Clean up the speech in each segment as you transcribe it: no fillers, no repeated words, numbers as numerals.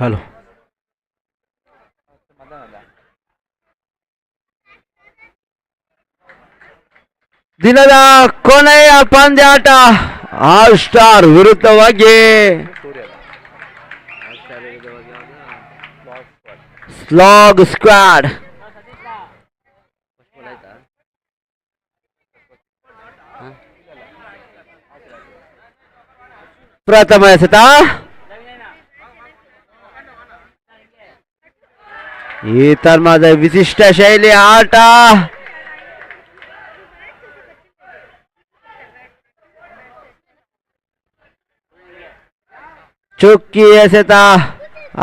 Hello. ದಿನದ ಕೊನೆಯ ಪಂದ್ಯಾಟ all star ವಿರುದ್ಧವಾಗಿ ಸ್ಲಾಗ್ ಸ್ಕ್ವಾಡ್. ಪ್ರಥಮ ಎಸೆತ ಈ ತರ್ಮದ ವಿಶಿಷ್ಟ ಶೈಲಿಯ ಆಟ. ಚುಕ್ಕಿ ಎಸೆತ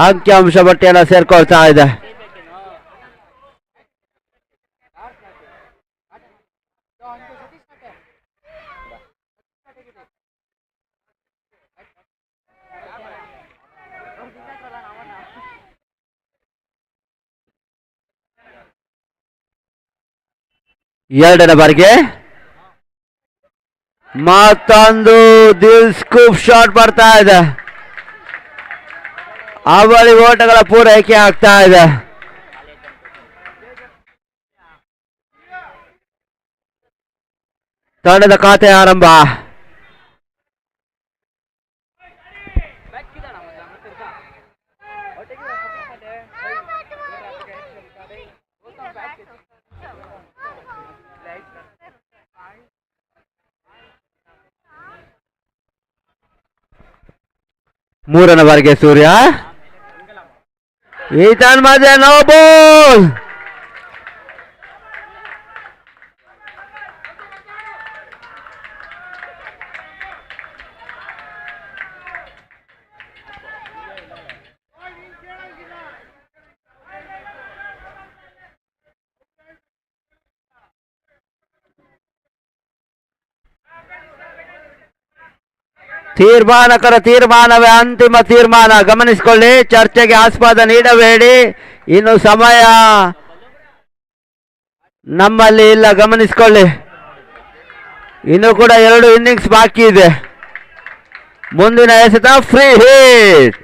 ಅಂಕಿಅಂಶ ಪಟ್ಟಿಯೆಲ್ಲ ಸೇರ್ಕೊಳ್ತಾ ಇದೆ. ಎರಡನೇ ಬಾರಿಗೆ ಮತ್ತೊಂದು ದಿಲ್ ಸ್ಕೂಪ್ ಶಾಟ್ ಬರ್ತಾ ಇದೆ. ಅವಳಿ ಓಟಗಳ ಪೂರೈಕೆ ಆಗ್ತಾ ಇದೆ. ತಂಡದ ಖಾತೆ ಆರಂಭ. ಮೂರನೇ ಬಾರಿಗೆ ಸೂರ್ಯ. ಈತನ್ ಮಧ್ಯೆ ನೋ ಬಾಲ್. ತೀರ್ಮಾನಕರ ತೀರ್ಮಾನವೇ ಅಂತಿಮ ತೀರ್ಮಾನ. ಗಮನಿಸಿಕೊಳ್ಳಿ, ಚರ್ಚೆಗೆ ಆಸ್ಪದ ನೀಡಬೇಡಿ. ಇನ್ನು ಸಮಯ ನಮ್ಮಲ್ಲಿ ಇಲ್ಲ, ಗಮನಿಸಿಕೊಳ್ಳಿ. ಇನ್ನು ಕೂಡ 2 ಇನ್ನಿಂಗ್ಸ್ ಬಾಕಿ ಇದೆ. ಮುಂದಿನ ಎಸೆತ free hit.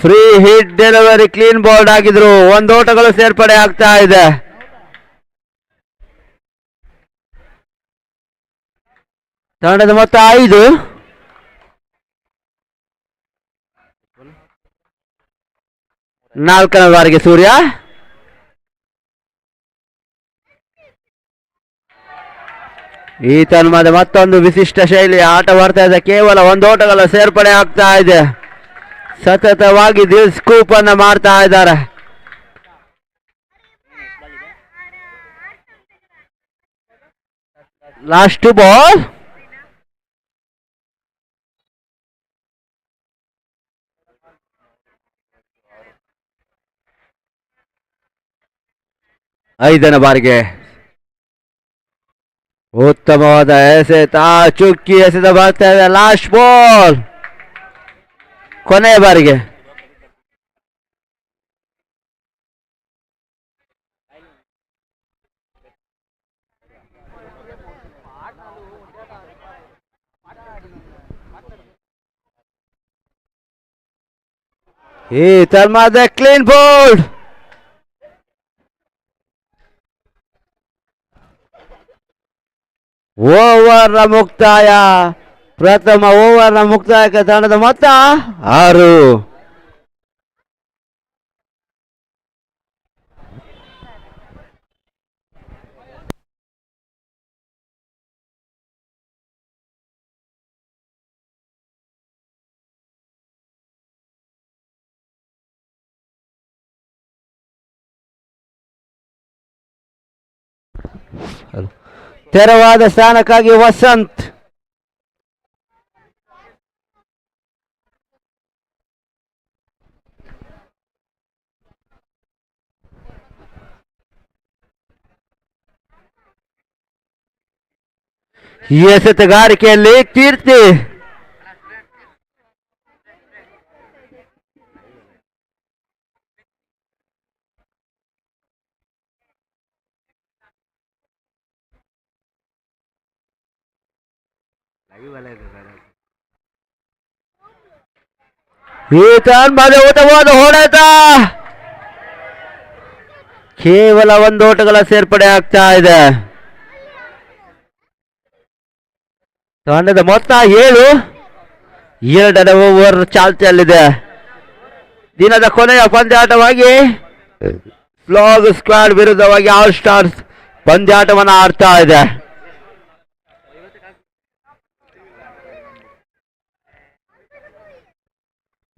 Free hit delivery, clean bowled ಆಗಿದ್ರು. 1 ಓಟಗಳು ಸೇರ್ಪಡೆ ಆಗ್ತಾ ಇದೆ. ತಂಡದ ಮೊತ್ತ 5. ನಾಲ್ಕನೇ ಬಾರಿಗೆ ಸೂರ್ಯ. ಈ ತನ್ಮದ ಮತ್ತೊಂದು ವಿಶಿಷ್ಟ ಶೈಲಿಯ ಆಟ ಬರ್ತಾ ಇದೆ. ಕೇವಲ 1 ಓಟಗಳ ಸೇರ್ಪಡೆ ಆಗ್ತಾ ಇದೆ. ಸತತವಾಗಿ ದಿಲ್ ಸ್ಕೂಪ್ ಅನ್ನ ಮಾಡ್ತಾ ಇದ್ದಾರೆ. Last ball. ಐದನೇ ಬಾರಿಗೆ ಉತ್ತಮವಾದ ಎಸೆತ, ಚುಕ್ಕಿ ಎಸೆತ ಬರ್ತಾ ಇದೆ. Last ball. ಕೊನೆಯ ಬಾರಿಗೆ ಈ ತರ್ಮದ ಕ್ಲೀನ್ ಬೋಲ್ಡ್. ಓವರ್ ಮುಕ್ತಾಯ. ಪ್ರಥಮ ಓವರ್ ಮುಕ್ತಾಯಕ್ಕೆ ತಂಡದ ಮೊತ್ತ 6. ತೆರವಾದ ಸ್ಥಾನಕ್ಕಾಗಿ ವಸಂತ್. ಈ ಎಸೆತಗಾರಿಕೆಯಲ್ಲಿ ಕೀರ್ತಿ. ಈ ಟರ್ನ್ ಮೇಲೆ ಉತ್ತಮವಾದ ಹೊಡೆತ, ಕೇವಲ ಒಂದು ಓಟಗಳ ಸೇರ್ಪಡೆ ಆಗ್ತಾ ಇದೆ. ತಂಡದ ಮೊತ್ತ 7. 2ನೇ ಓವರ್ ಚಾಲ್ತಿಯಲ್ಲಿದೆ. ದಿನದ ಕೊನೆಯ ಪಂದ್ಯಾಟವಾಗಿ ಫ್ಲಾಗ್ ಸ್ಕ್ವಾಡ್ ವಿರುದ್ಧವಾಗಿ ಆಲ್ ಸ್ಟಾರ್ಸ್ ಪಂದ್ಯಾಟವನ್ನು ಆಡ್ತಾ ಇದೆ.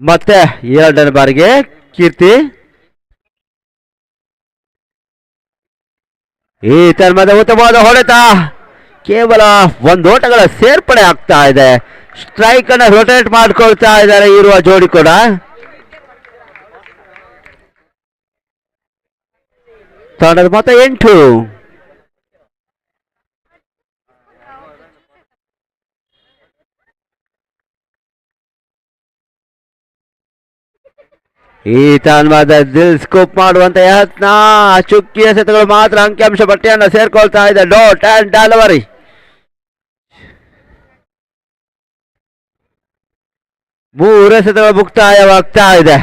ಮತ್ತೆ 2ನೇ ಬಾರಿಗೆ ಕೀರ್ತಿ ಈ ಟರ್ಮದ ಉತ್ತಮವಾದ ಹೊಡೆತ, ಕೇವಲ ಒಂದು ಓಟಗಳ ಸೇರ್ಪಡೆ ಆಗ್ತಾ ಇದೆ. ಸ್ಟ್ರೈಕ್ ಅನ್ನು ರೊಟೇಟ್ ಮಾಡ್ಕೊಳ್ತಾ ಇದ್ದಾರೆ ಇರುವ ಜೋಡಿ ಕೂಡ. ತಂಡದ ಮೊತ್ತ 8. ಈ ಟರ್ಮದ ದಿಲ್ ಸ್ಕೂಪ್ ಮಾಡುವಂತ ಯತ್ನ, ಚುಕ್ಕಿ ಎಸೆತಗಳು ಮಾತ್ರ ಅಂಕಿಅಂಶ ಪಟ್ಟಿಯನ್ನು ಸೇರ್ಕೊಳ್ತಾ ಇದೆ. Dot and delivery. ಮೂರು ಎಸೆತಗಳು ಮುಕ್ತಾಯವಾಗ್ತಾ ಇದೆ.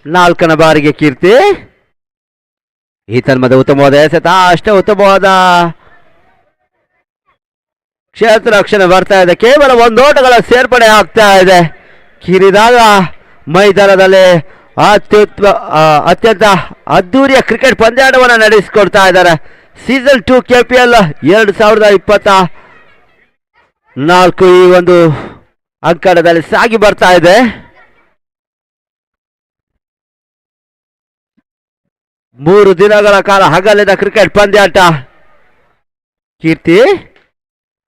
4ನೇ ಬಾರಿಗೆ ಕೀರ್ತಿ ಈ ಟರ್ಮದ ಉತ್ತಮವಾದ ಎಸೆತ, ಅಷ್ಟೇ ಉತ್ತಮವಾದ ಕ್ಷೇತ್ರ ರಕ್ಷಣೆ ಬರ್ತಾ ಇದೆ. ಕೇವಲ ಒಂದು ಓಟಗಳ ಸೇರ್ಪಡೆ ಆಗ್ತಾ ಇದೆ. ಕಿರಿದಾದ ಮೈದಾನದಲ್ಲಿ ಅತ್ಯಂತ ಅದ್ದೂರಿಯ ಕ್ರಿಕೆಟ್ ಪಂದ್ಯಾಟವನ್ನು ನಡೆಸಿಕೊಡ್ತಾ ಇದ್ದಾರೆ. ಸೀಸನ್ 2 KPL 2024 ಈ ಒಂದು ಅಂಕಣದಲ್ಲಿ ಸಾಗಿ ಬರ್ತಾ ಇದೆ. 3 ದಿನಗಳ ಕಾಲ ಹಗಲಿನ ಕ್ರಿಕೆಟ್ ಪಂದ್ಯಾಟ. ಕೀರ್ತಿ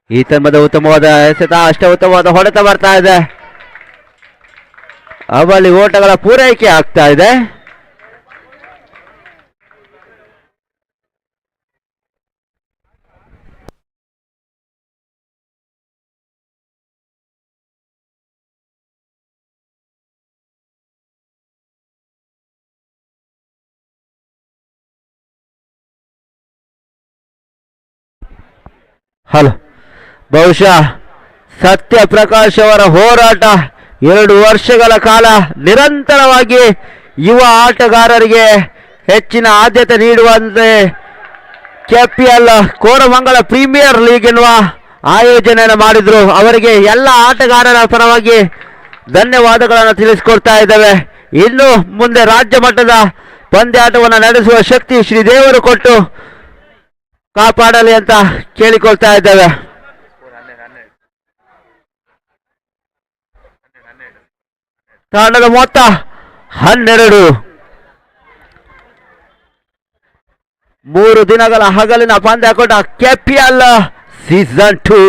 ಈ ಟರ್ಮದ ಉತ್ತಮವಾದ ಎಸೆತ, ಅಷ್ಟೇ ಉತ್ತಮವಾದ ಹೊಡೆತ ಬರ್ತಾ ಇದೆ. ಅವಳಿ ಓಟಗಳ ಪೂರೈಕೆ ಆಗ್ತಾ ಇದೆ. ಹಲೋ, ಬಹುಶಃ ಸತ್ಯ ಪ್ರಕಾಶ್ ಅವರ ಹೋರಾಟ 2 ವರ್ಷಗಳ ಕಾಲ ನಿರಂತರವಾಗಿ ಯುವ ಆಟಗಾರರಿಗೆ ಹೆಚ್ಚಿನ ಆದ್ಯತೆ ನೀಡುವಂತೆ KPL ಕೋರಮಂಗಲ ಪ್ರೀಮಿಯರ್ ಲೀಗ್ ಎನ್ನುವ ಆಯೋಜನೆಯನ್ನು ಮಾಡಿದ್ರು. ಅವರಿಗೆ ಎಲ್ಲ ಆಟಗಾರರ ಪರವಾಗಿ ಧನ್ಯವಾದಗಳನ್ನು ತಿಳಿಸಿಕೊಡ್ತಾ ಇದ್ದೇವೆ. ಇನ್ನು ಮುಂದೆ ರಾಜ್ಯ ಮಟ್ಟದ ಪಂದ್ಯಾಟವನ್ನು ನಡೆಸುವ ಶಕ್ತಿ ಶ್ರೀದೇವರು ಕೊಟ್ಟು ಕಾಪಾಡಲಿ ಅಂತ ಕೇಳಿಕೊಳ್ತಾ ಇದ್ದೇವೆ. ತಂಡದ ಮೊತ್ತ 12. 3 ದಿನಗಳ ಹಗಲಿನ ಪಂದ್ಯಾಟ KPL ಸೀಸನ್ 2.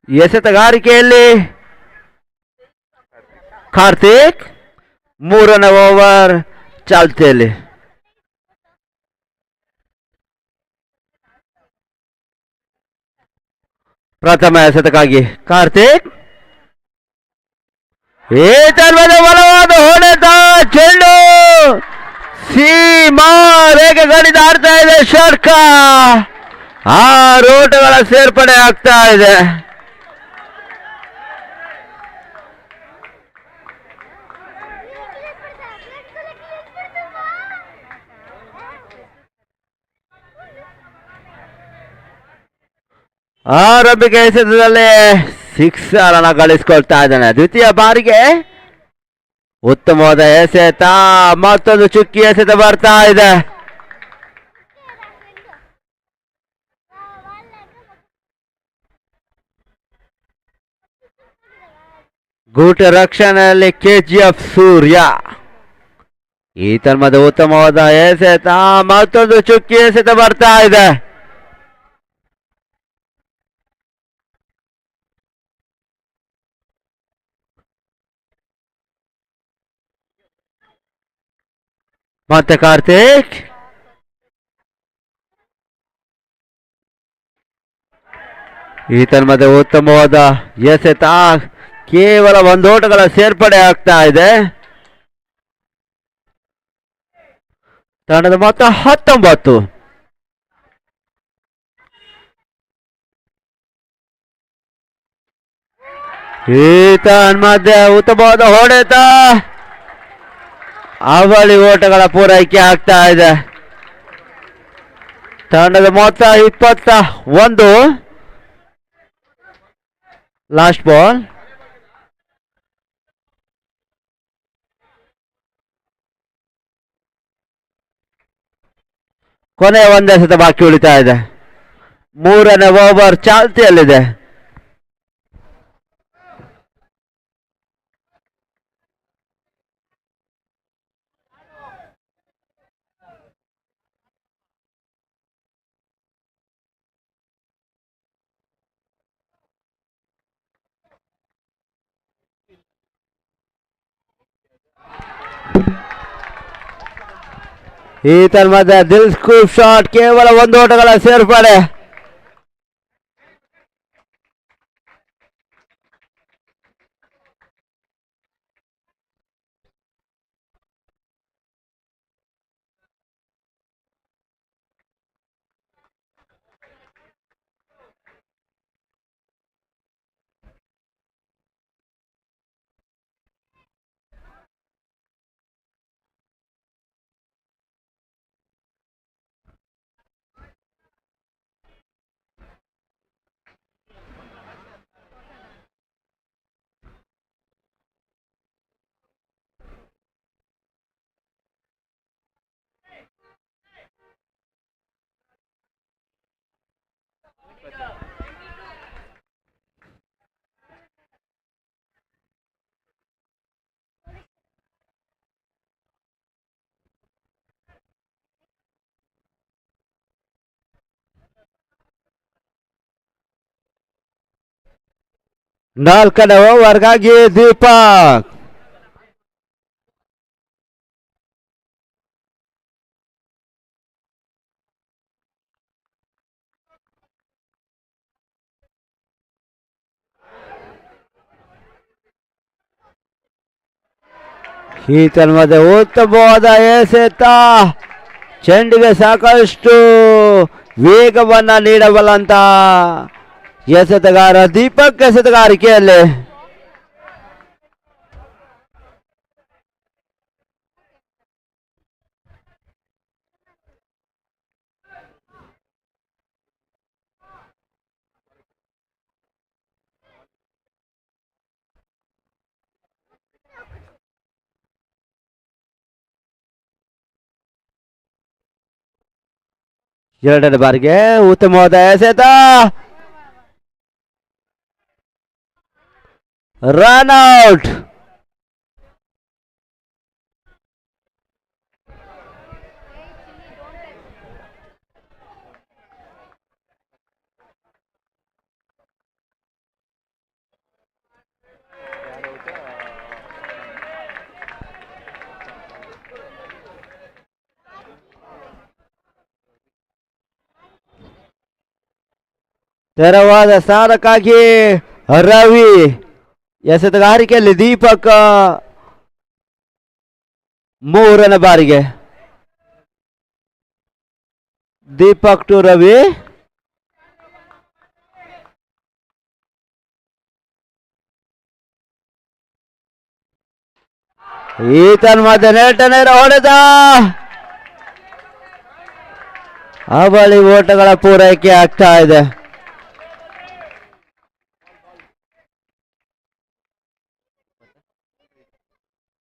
ಎಸೆತಗಾರಿಕೆಯಲ್ಲಿ ಕಾರ್ತಿಕ್ 3ನೇ ಓವರ್ ಚಾಲ್ತಿಯಲ್ಲಿ. ಪ್ರಥಮ ಎಸೆತಕ್ಕಾಗಿ ಕಾರ್ತಿಕ್ ಈ ಟರ್ಮದ ಬಲವಾದ ಹೊಡೆತ, ಚೆಂಡು ಸೀಮಾ ರೇಖೆ ಗಡಿದ ಆಡ್ತಾ ಇದೆ. ಷಟ್ಕ, 6 ಓಟಗಳ ಸೇರ್ಪಡೆ ಆಗ್ತಾ ಇದೆ. ಆರಂಭಿಕ ಎಸೆತದಲ್ಲಿ 6 ರನ್ ಗಳಿಸಿಕೊಳ್ತಾ ಇದ್ದಾನೆ. ದ್ವಿತೀಯ ಬಾರಿಗೆ ಉತ್ತಮವಾದ ಎಸೆತ, ಮತ್ತೊಂದು ಚುಕ್ಕಿ ಎಸೆತ ಬರ್ತಾ ಇದೆ. ಗೂಟ ರಕ್ಷಣೆಯಲ್ಲಿ KGF ಸೂರ್ಯ. ಈ ಟರ್ಮದ ಉತ್ತಮವಾದ ಎಸೆತ, ಮತ್ತೊಂದು ಚುಕ್ಕಿ ಎಸೆತ ಬರ್ತಾ ಇದೆ. ಮತ್ತೆ ಕಾರ್ತಿಕ್. ಈತನ ಮಧ್ಯೆ ಉತ್ತಮವಾದ ಎಸೆತ. ಕೇವಲ ಒಂದು ಓಟಗಳ ಸೇರ್ಪಡೆ ಆಗ್ತಾ ಇದೆ. ತಂಡದ ಮೊತ್ತ 19. ಈತನ ಮಧ್ಯೆ ಉತ್ತಮವಾದ ಹೊಡೆತ. ಅವಳಿ ಓಟಗಳ ಪೂರೈಕೆ ಆಗ್ತಾ ಇದೆ. ತಂಡದ ಮೊತ್ತ 21. Last ball. ಕೊನೆಯ ಒಂದೇ ಸತ ಬಾಕಿ ಉಳಿತಾ ಇದೆ. 3ನೇ ಓವರ್ ಚಾಲ್ತಿಯಲ್ಲಿದೆ. ಈತನ ಮಧ್ಯೆ ದಿಲ್ ಸ್ಕೂಪ್ ಶಾಟ್. ಕೇವಲ ಒಂದು ಓಟಗಳ ಸೇರ್ಪಡೆ. ನಾಲ್ಕನೇ ಓವರ್ಗಾಗಿ ದೀಪಕ್. ಈತನ ಮಧ್ಯೆ ಉತ್ತಮವಾದ ಎಸೆತ. ಚೆಂಡಿಗೆ ಸಾಕಷ್ಟು ವೇಗವನ್ನ ನೀಡಬಲ್ಲಂತ ಎಸೆತಗಾರ ದೀಪಕ್ ಎಸೆತಗಾರಿಕೆಯಲ್ಲಿ. ಎರಡನೇ ಬಾರಿಗೆ ಉತ್ತಮವಾದ ಎಸೆತ. Run out. ತೆರವಾದ ಸ್ಥಾನಕ್ಕಾಗಿ ರವಿ. ಎಸೆತಗಾರಿಕೆಯಲ್ಲಿ ದೀಪಕ್. ಮೂರನೇ ಬಾರಿಗೆ ದೀಪಕ್ ಟು ರವಿ. ಈತನ ಮಧ್ಯೆ ನೆಟ್ಟನೇರ ಹೊಡೆದ. ಅವಳಿ ಓಟಗಳ ಪೂರೈಕೆ ಆಗ್ತಾ ಇದೆ.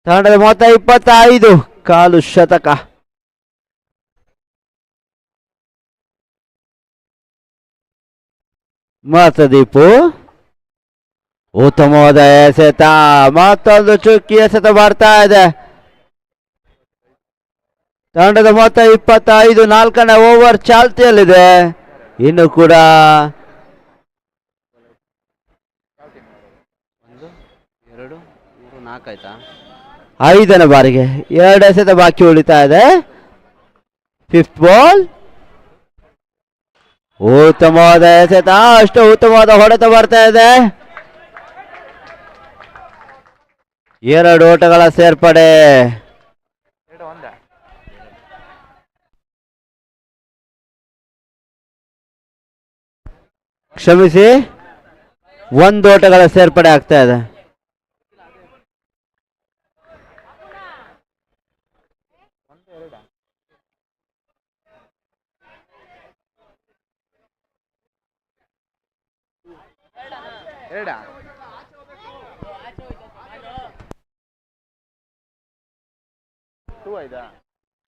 ತಂಡದ ಮೊತ್ತ 25. ಕಾಲು ಶತಕ. ಮತದೀಪು ಉತ್ತಮವಾದ ಎಸೆತ. ಮತ್ತೊಂದು ಚುಕ್ಕಿ ಎಸೆತ ಬರ್ತಾ ಇದೆ. ತಂಡದ ಮೊತ್ತ 25. 4ನೇ ಓವರ್ ಚಾಲ್ತಿಯಲ್ಲಿದೆ. ಇನ್ನು ಕೂಡ 1 2 3 4 ಆಯ್ತಾ? 5ನೇ ಬಾರಿಗೆ 2 ಎಸೆತ ಬಾಕಿ ಉಳಿತಾ ಇದೆ. 5th ball. ಉತ್ತಮವಾದ ಎಸೆತ, ಅಷ್ಟು ಉತ್ತಮವಾದ ಹೊಡೆತ ಬರ್ತಾ ಇದೆ. 2 ಓಟಗಳ ಸೇರ್ಪಡೆ. ಕ್ಷಮಿಸಿ, 1 ಓಟಗಳ ಸೇರ್ಪಡೆ ಆಗ್ತಾ ಇದೆ.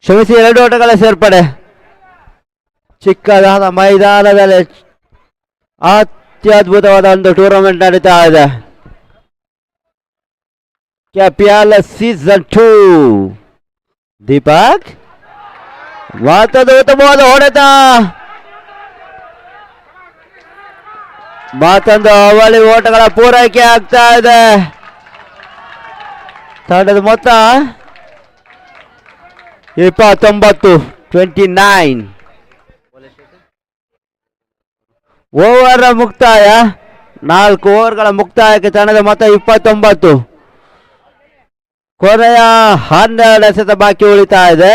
ಕ್ಷಮಿಸಿ, 2 ಓಟಗಳ ಸೇರ್ಪಡೆ. ಚಿಕ್ಕದಾದ ಮೈದಾನದಲ್ಲಿ ಅತ್ಯದ್ಭುತವಾದ ಒಂದು ಟೂರ್ನಮೆಂಟ್ ನಡೀತಾ ಇದೆ. KPL season 2. ದೀಪಕ್ ಮತ್ತೊಂದು ಉತ್ತಮವಾದ ಹೊಡೆತ, ಮತ್ತೊಂದು ಅವಳಿ ಓಟಗಳ ಪೂರೈಕೆ ಆಗ್ತಾ ಇದೆ. ತಂಡದ ಮೊತ್ತ 29. ಓವರ್ ಮುಕ್ತಾಯ. 4 ಓವರ್ಗಳ ಮುಕ್ತಾಯಕ್ಕೆ ತಂಡದ ಮೊತ್ತ 29. ಕೊನೆಯ 12 ಎಸೆತ ಬಾಕಿ ಉಳಿತಾ ಇದೆ.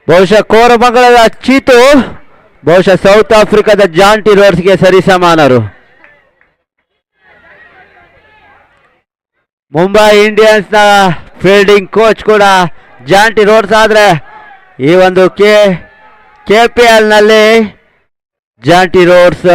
ಬಹುಶಃ ಕೋರಮಂಗಲದ ಚೀತು ಬಹುಶಃ ಸೌತ್ ಆಫ್ರಿಕಾದ ಜಾಂಟಿ ರೋಡ್ಸ್ಗೆ ಸರಿಸಮಾನರು. ಮುಂಬೈ ಇಂಡಿಯನ್ಸ್ ನ ಫೀಲ್ಡಿಂಗ್ ಕೋಚ್ ಕೂಡ ಜಾಂಟಿ ರೋಡ್ಸ್ ಆದ್ರೆ ಈ ಒಂದು ಕೆಪಿಎಲ್ ನಲ್ಲಿ ಜಾಂಟಿ ರೋಡ್ಸ್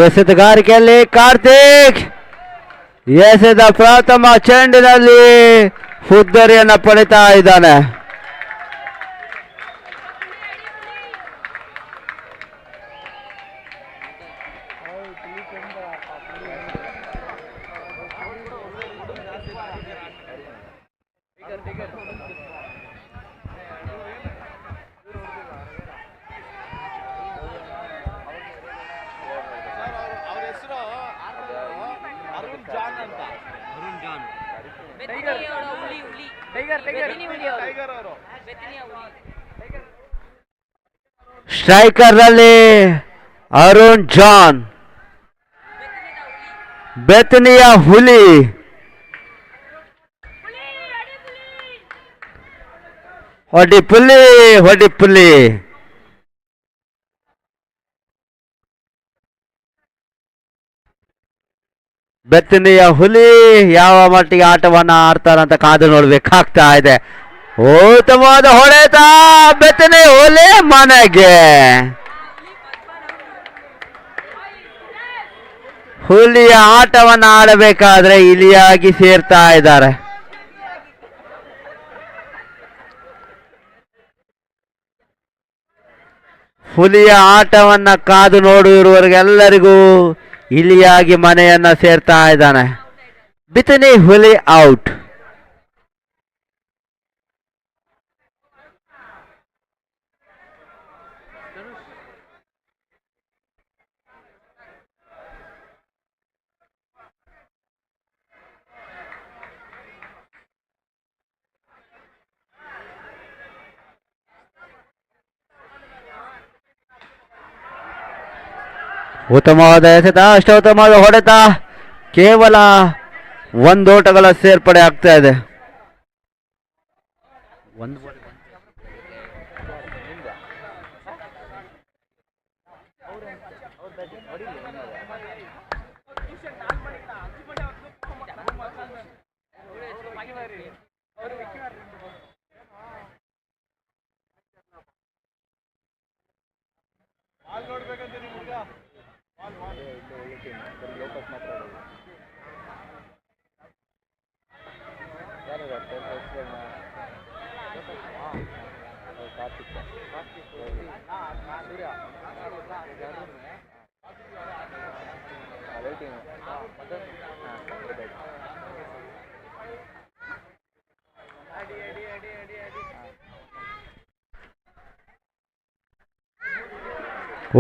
ಎಸೆತಗಾರಿಕೆಯಲ್ಲಿ ಕಾರ್ತಿಕ್ ಎಸೆದ ಪ್ರಥಮ ಚೆಂಡಿನಲ್ಲಿ ಹುದ್ದರಿಯನ್ನು ಪಡಿತಾ ಇದ್ದಾನೆ. ಸ್ಟ್ರೈಕರ್ ರಲ್ಲಿ ಅರುಣ್ ಜಾನ್, ಬೆತನಿಯ ಹುಲಿ, ಹೊಡಿಪುಲಿ ಹೊಡಿಪುಲಿ. ಬೆತ್ತನೆಯ ಹುಲಿ ಯಾವ ಮಟ್ಟಿಗೆ ಆಟವನ್ನ ಆಡ್ತಾರಂತ ಕಾದು ನೋಡ್ಬೇಕಾಗ್ತಾ ಇದೆ. ಉತ್ತಮವಾದ ಹೊಡೆತ, ಬೆತ್ತನೆ ಹುಲಿ ಮನೆಗೆ. ಹುಲಿಯ ಆಟವನ್ನ ಆಡಬೇಕಾದ್ರೆ ಇಲಿಯಾಗಿ ಸೇರ್ತಾ ಇದ್ದಾರೆ. ಹುಲಿಯ ಆಟವನ್ನ ಕಾದು ನೋಡಿರುವವರಿಗೆಲ್ಲರಿಗೂ ಇಲಿಯಾಗಿ ಮನೆಯನ್ನ ಸೇರ್ತಾ ಇದ್ದಾನೆ. ಬಿತನಿ ಹುಲಿ ಔಟ್. ಉತ್ತಮವಾದ ಎಸೆತ, ಅಷ್ಟೋತ್ತಮವಾದ ಹೊಡೆತ, ಕೇವಲ ಒಂದೋಟಗಳ ಸೇರ್ಪಡೆ ಆಗ್ತಾ ಇದೆ.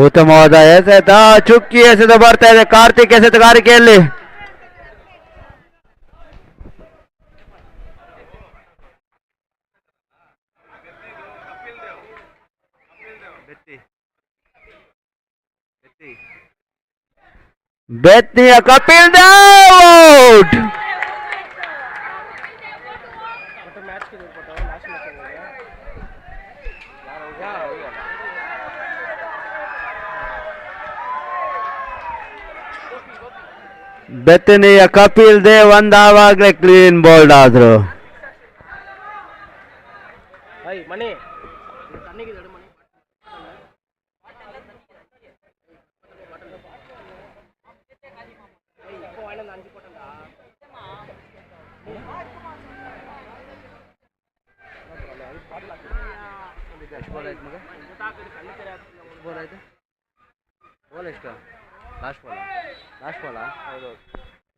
ಉತ್ತಮವಾದ ಎಸೆತ, ಚುಕ್ಕಿ ಎಸೆತ ಬರ್ತಾ ಇದೆ ಕಾರ್ತಿಕ್ ಎಸೆತಗಾರಿಕೆಯಲ್ಲಿ. ಬೆತ್ನಿಯ ಕಪಿಲ್ ದೇವ್ ಔಟ್. ಬೆತ್ತನೆಯ ಕಪಿಲ್ ದೇವ್ ಒಂದಾವಾಗ್ಲೇ ಕ್ಲೀನ್ ಬೋಲ್ಡ್ ಆದ್ರು.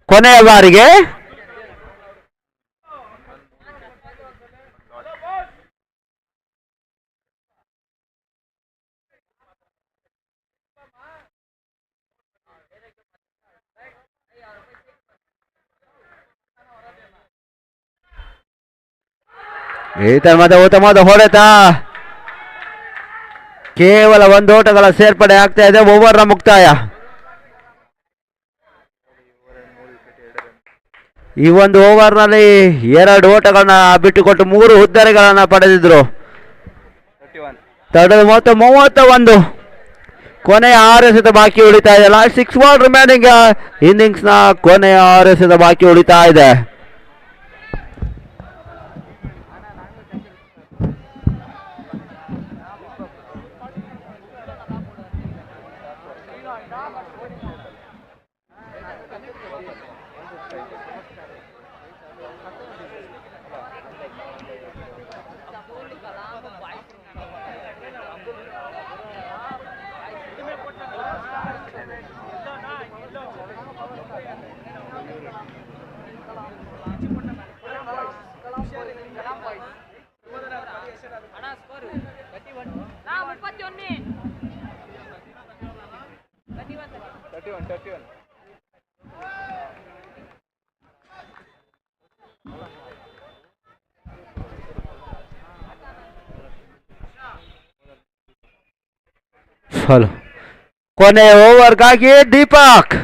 ಕೊನೆಯ ಬಾರಿಗೆ ಈ ತರಹದ ಉತ್ತಮವಾದ ಹೊಡೆತ, ಕೇವಲ ಒಂದೋಟಗಳ ಸೇರ್ಪಡೆ ಆಗ್ತಾ ಇದೆ. ಓವರ್ನ ಮುಕ್ತಾಯ. ಈ ಒಂದು ಓವರ್ನಲ್ಲಿ 2 ಓಟಗಳನ್ನ ಬಿಟ್ಟುಕೊಟ್ಟು 3 ಹುದ್ದರಿಗಳನ್ನ ಪಡೆದಿದ್ರು. 31. ಕೊನೆಯ 6 ಎಸೆತ ಬಾಕಿ ಉಳಿತಾ ಇದೆ. ಲಾಸ್ಟ್ 6 ಬಾಲ್ ರಿಮೈನಿಂಗ್ ಇನ್ನಿಂಗ್ಸ್ ನ ಕೊನೆಯ 6 ಎಸೆತ ಬಾಕಿ ಉಳಿತಾ ಇದೆ. ಫಾಲ್. ಕೊನೆ ಓವರ್ಗಾಗಿ ದೀಪಕ್.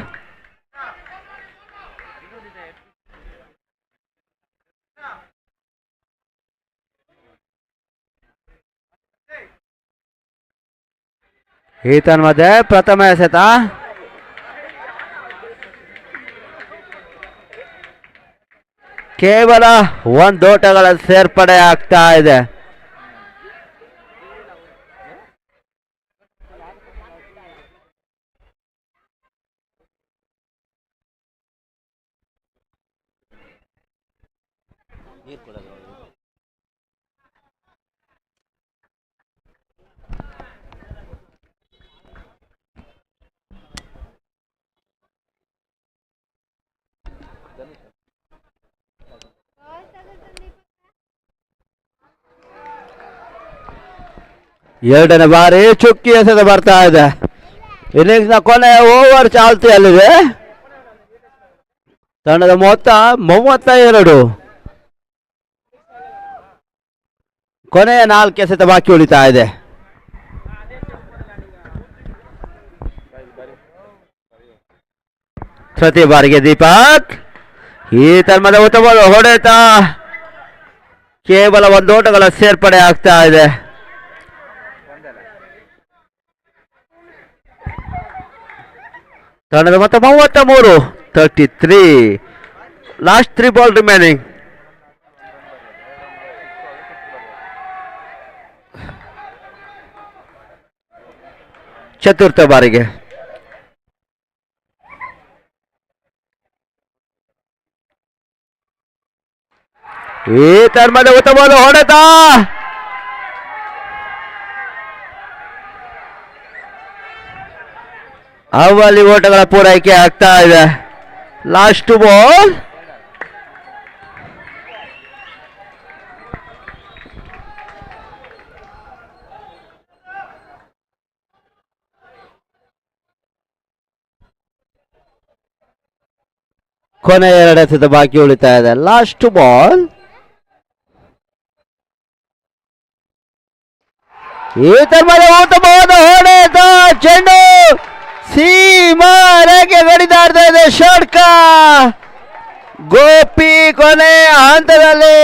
ಮಧ್ಯೆ ಪ್ರಥಮ ಎಸೆತ. ಕೇವಲ ಒಂದು ಓಟಗಳ ಸೇರ್ಪಡೆ ಆಗ್ತಾ ಇದೆ. ಎರಡನೇ ಬಾರಿ ಚುಕ್ಕಿ ಎಸೆತ ಬರ್ತಾ ಇದೆ. ಇನ್ನಿಂಗ್ಸ್ ನ ಕೊನೆ ಓವರ್ ಚಾಲ್ತಿಯಲ್ಲಿದೆ. ತಂಡದ ಮೊತ್ತ 32. ಕೊನೆಯ 4 ಎಸೆತ ಬಾಕಿ ಉಳಿತಾ ಇದೆ. ಪ್ರತಿ ಬಾರಿಗೆ ದೀಪಕ್ ಈ ತನ್ಮದ ಉತ್ತಮ ಹೊಡೆತ. ಕೇವಲ ಒಂದು ಓಟಗಳ ಸೇರ್ಪಡೆ ಆಗ್ತಾ ಇದೆ. ತಂಡದ ಮೊತ್ತ 33, 33. Last 3 ball remaining. ಚತುರ್ಥ ಬಾರಿಗೆ ಈ ತನ್ಮದ ಉತ್ತಮ ಹೊಡೆತ. ಅವಲ್ಲಿ ಓಟಗಳ ಪೂರೈಕೆ ಆಗ್ತಾ ಇದೆ. Last ball. ಕೊನೆ 2 ಎಸೆತ ಬಾಕಿ ಉಳಿತಾ ಇದೆ. Last ball. ಈ ತನ್ಮದ ಉತ್ತಮವಾದ ಹೊಡೆತ. ಚೆಂಡು ಸೀಮಾರೆಗೆ ಗಡಿದಾಡ್ತಾ ಇದೆ. ಷಟ್ಕ. ಗೋಪಿ ಕೊನೆ ಹಂತದಲ್ಲಿ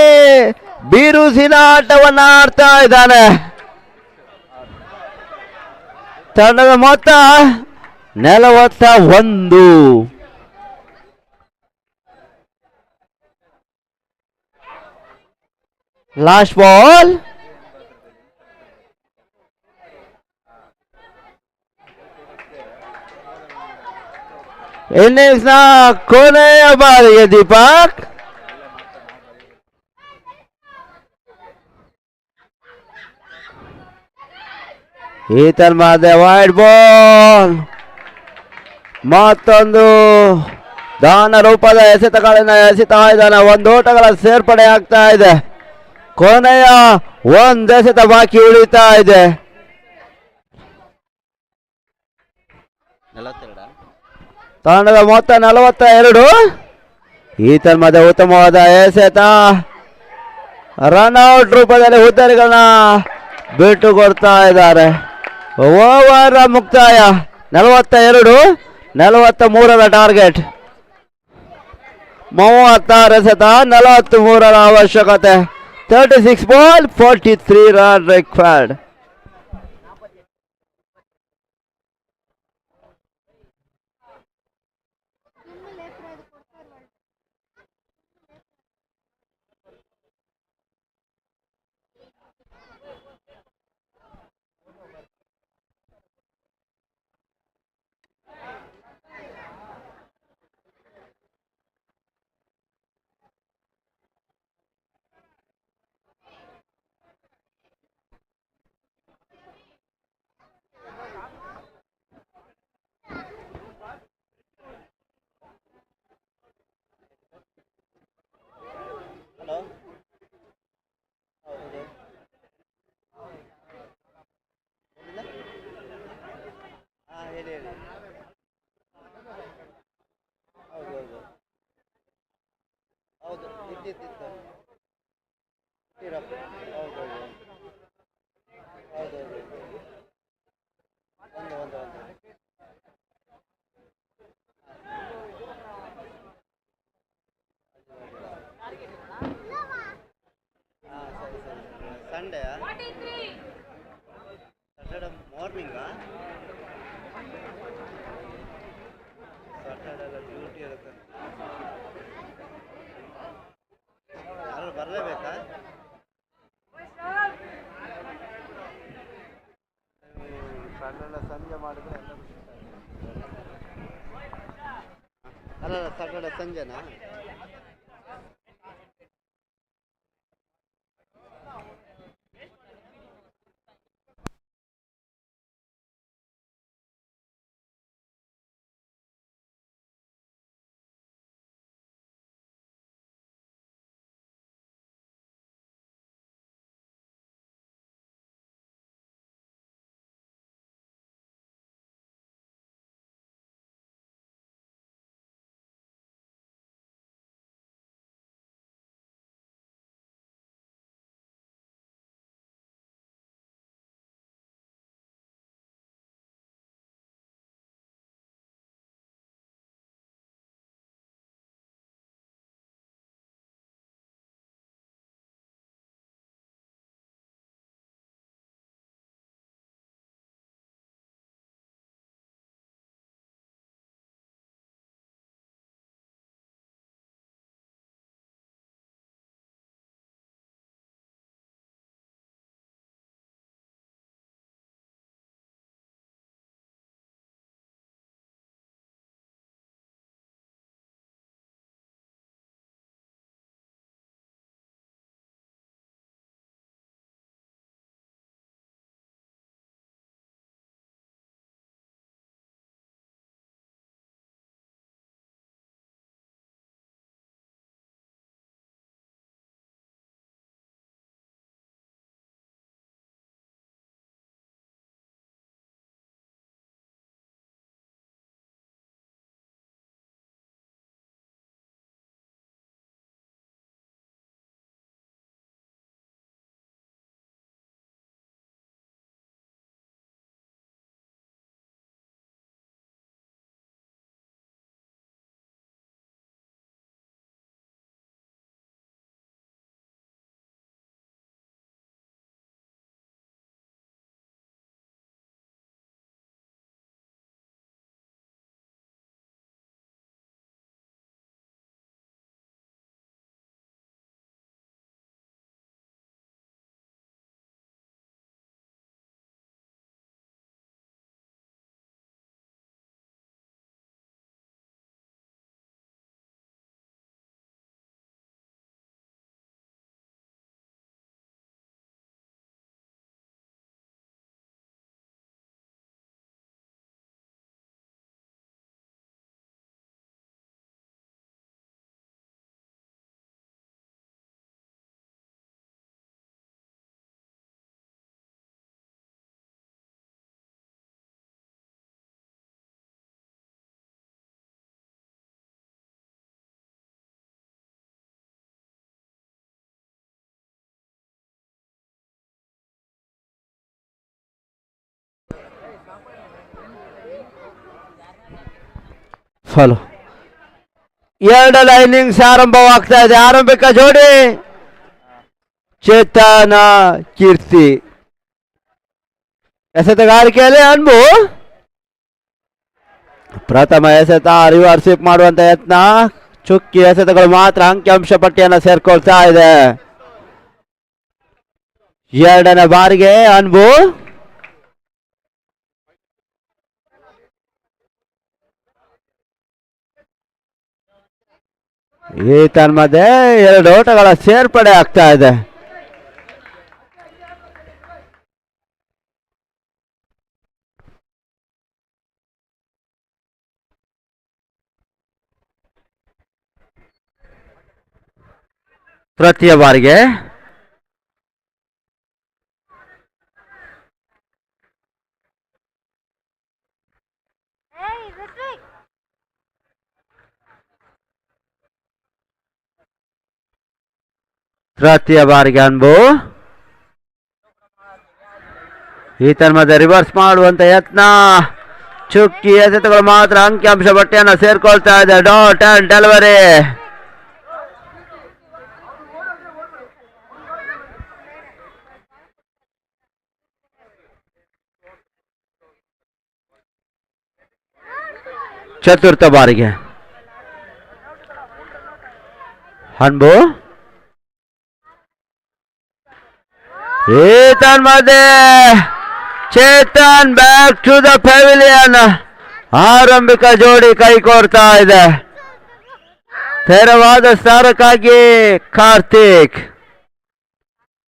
ಬಿರುಸಿನ ಆಟವನ್ನು ಆಡ್ತಾ ಇದ್ದಾನೆ. ತಂಡದ ಮೊತ್ತ 41. Last ball. ಇನ್ನಿಂಗ್ಸ್ ನ ಕೊನೆಯ ಬಾರಿಗೆ ದೀಪಕ್ ಈ ತನ್ಮಧ್ಯೆ ವೈಡ್ ಬಾಲ್. ಮತ್ತೊಂದು ದಾನ ರೂಪದ ಎಸೆತಗಳನ್ನು ಎಸೆತಾ ಇದ್ದಾನೆ. ಒಂದು ಓಟಗಳ ಸೇರ್ಪಡೆ ಆಗ್ತಾ ಇದೆ. ಕೊನೆಯ 1 ಎಸೆತ ಬಾಕಿ ಉಳಿತಾ ಇದೆ. ತಂಡದ ಮೊತ್ತ 42. ಈ ತನ್ಮಧ್ಯೆ ಉತ್ತಮವಾದ ಎಸೆತ. ರನ್ಔಟ್ ರೂಪದಲ್ಲಿ ಹುದ್ದರಿಗಳನ್ನ ಬಿಟ್ಟು ಕೊಡ್ತಾ ಇದ್ದಾರೆ. ಓವರ್ ಮುಕ್ತಾಯ. 42, 43ರ ಟಾರ್ಗೆಟ್. 36 ಎಸೆತ, 43ರ ಅವಶ್ಯಕತೆ. 36 ಬಾಲ್, 43 ರನ್ ರಿಕ್ವೈರ್ಡ್. ಸಾಟರ್ಡೆ ಮಾರ್ನಿಂಗಾ? ಸಾಟರ್ಡೆ ಎಲ್ಲ ಡ್ಯೂಟಿ ಇರುತ್ತೆ, ಯಾರು ಬರಲೇಬೇಕಾ? ಸಾಟರ್ಡೆ ಸಂಜೆ ಮಾಡಿದ್ರೆ ಎಲ್ಲರೂ ಅಲ್ಲ, ಸಾಟರ್ಡೆ ಸಂಜೆನಾ? ಫಾಲೋ. ಎರಡನೇ ಇನ್ನಿಂಗ್ಸ್ ಆರಂಭವಾಗ್ತಾ ಇದೆ. ಆರಂಭಿಕ ಜೋಡಿ ಚೇತನ ಕೀರ್ತಿ. ಎಸೆತಗಾರಿಕೆಯಲ್ಲಿ ಅನ್ಬು ಪ್ರಥಮ ಎಸೆತ ರಿವರ್ಸಿಪ್ ಮಾಡುವಂತ ಯತ್ನ. ಚುಕ್ಕಿ ಎಸೆತಗಳು ಮಾತ್ರ ಅಂಕಿಅಂಶ ಪಟ್ಟಿಯನ್ನು ಸೇರ್ಕೊಳ್ತಾ ಇದೆ. ಎರಡನೇ ಬಾರಿಗೆ ಅನ್ಬು ಈ ತನ್ಮಧ್ಯೆ ಎರಡು ಓಟಗಳ ಸೇರ್ಪಡೆ ಆಗ್ತಾ ಇದೆ. ತೃತೀಯ ಬಾರಿಗೆ ಅನ್ಬು ಈ ತನ್ಮಧ್ಯೆ ರಿವರ್ಸ್ ಮಾಡುವಂತ ಯತ್ನ. ಚುಕ್ಕಿ ಎಸೆತಗಳು ಮಾತ್ರ ಅಂಕಿಅಂಶ ಪಟ್ಟಿಯನ್ನು ಸೇರ್ಕೊಳ್ತಾ ಇದೆ. Dot and delivery. ಚತುರ್ಥ ಬಾರಿಗೆ ಅನ್ಬು ಈತನ್ ಮಧ್ಯೆ Chetan back to the pavilion. ಆರಂಭಿಕ ಜೋಡಿ ಕೈ ಕೋರ್ತಾ ಇದೆ. ತೆರವಾದ ಸ್ಥಾನಕ್ಕಾಗಿ ಕಾರ್ತಿಕ್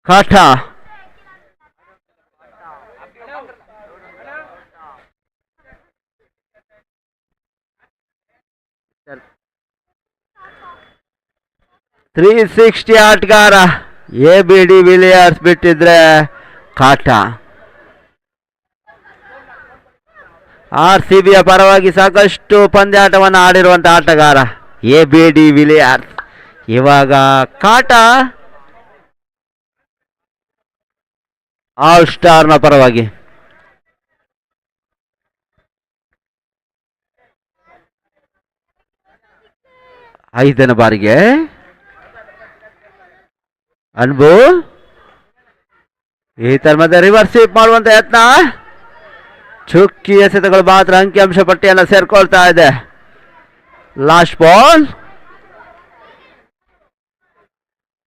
ಕಾಠ. .360 ಆಟಗಾರ ABD ವಿಲಿಯರ್ಸ್ ಬಿಟ್ಟಿದ್ರೆ ಕಾಟ. RCBಯ ಪರವಾಗಿ ಸಾಕಷ್ಟು ಪಂದ್ಯಾಟವನ್ನು ಆಡಿರುವಂಥ ಆಟಗಾರ ABD ವಿಲಿಯರ್ಸ್. ಇವಾಗ ಕಾಟ ಆಲ್ ಸ್ಟಾರ್ನ ಪರವಾಗಿ. ಐದನೇ ಬಾರಿಗೆ ಅನ್ಬು ಈತನ ಮಧ್ಯೆ ರಿವರ್ಸ್ ಸ್ವೀಪ್ ಮಾಡುವಂತ ಯತ್ನ. ಚುಕ್ಕಿ ಎಸೆತಗಳು ಮಾತ್ರ ಅಂಕಿಅಂಶ ಪಟ್ಟಿಯನ್ನು ಸೇರ್ಕೊಳ್ತಾ ಇದೆ. Last ball.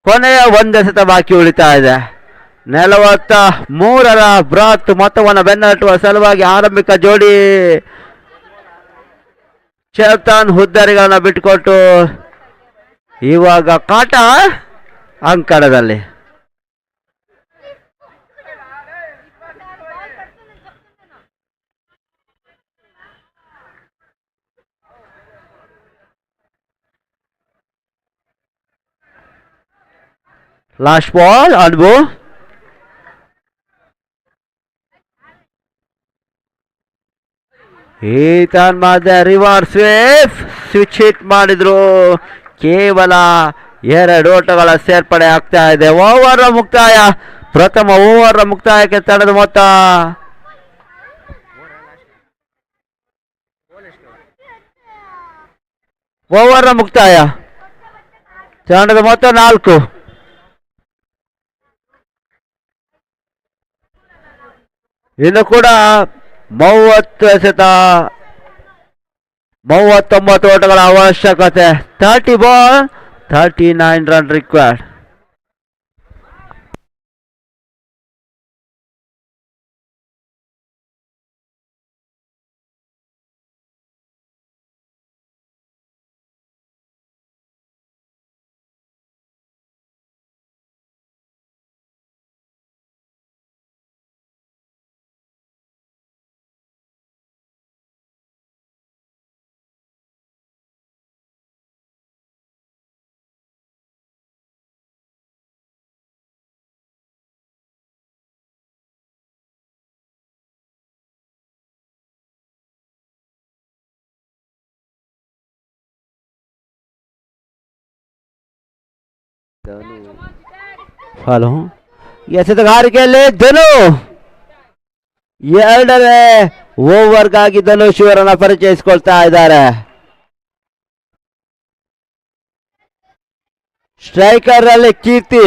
ಕೊನೆಯ ಒಂದೆಸೆತ ಬಾಕಿ ಉಳಿತಾ ಇದೆ. 43ರ ಬೃಹತ್ ಮೊತ್ತವನ್ನು ಬೆನ್ನಟ್ಟುವ ಸಲುವಾಗಿ ಆರಂಭಿಕ ಜೋಡಿ ಚೇತನ್ ಹುದ್ದರಿಗಳನ್ನ ಬಿಟ್ಟುಕೊಟ್ಟು ಇವಾಗ ಕಾಟ ಅಂಕಣದಲ್ಲಿ. Last ball ಅನ್ಬು. ಈತನ್ ಮಧ್ಯೆ ರಿವರ್ಸ್ ವೇವ್ ಸ್ವಿಚ್ ಹಿಟ್ ಮಾಡಿದ್ರು. ಕೇವಲ 2 ಓಟಗಳ ಸೇರ್ಪಡೆ ಆಗ್ತಾ ಇದೆ. ಓವರ್ ಮುಕ್ತಾಯ. ಪ್ರಥಮ ಓವರ್ ಮುಕ್ತಾಯಕ್ಕೆ ತಂಡದ ಮೊತ್ತ ಓವರ್ ಮುಕ್ತಾಯ ತಂಡದ ಮೊತ್ತ 4. ಇನ್ನು ಕೂಡ 30 ಎಸೆತ 39 ಓಟಗಳ ಅವಶ್ಯಕತೆ. 30 ಬಾಲ್ 39 ರನ್ ರಿಕ್ವೈರ್ಡ್. ಹಲೋ ಎಸೆತಗಾರಿಕೆಯಲ್ಲಿ ಧನು 2ನೇ ಓವರ್ಗಾಗಿ ಧನುಷ್ ಇವರನ್ನ ಪರಿಚಯಿಸಿಕೊಳ್ತಾ ಇದ್ದಾರೆ. ಸ್ಟ್ರೈಕರ್ ಅಲ್ಲಿ ಕೀರ್ತಿ.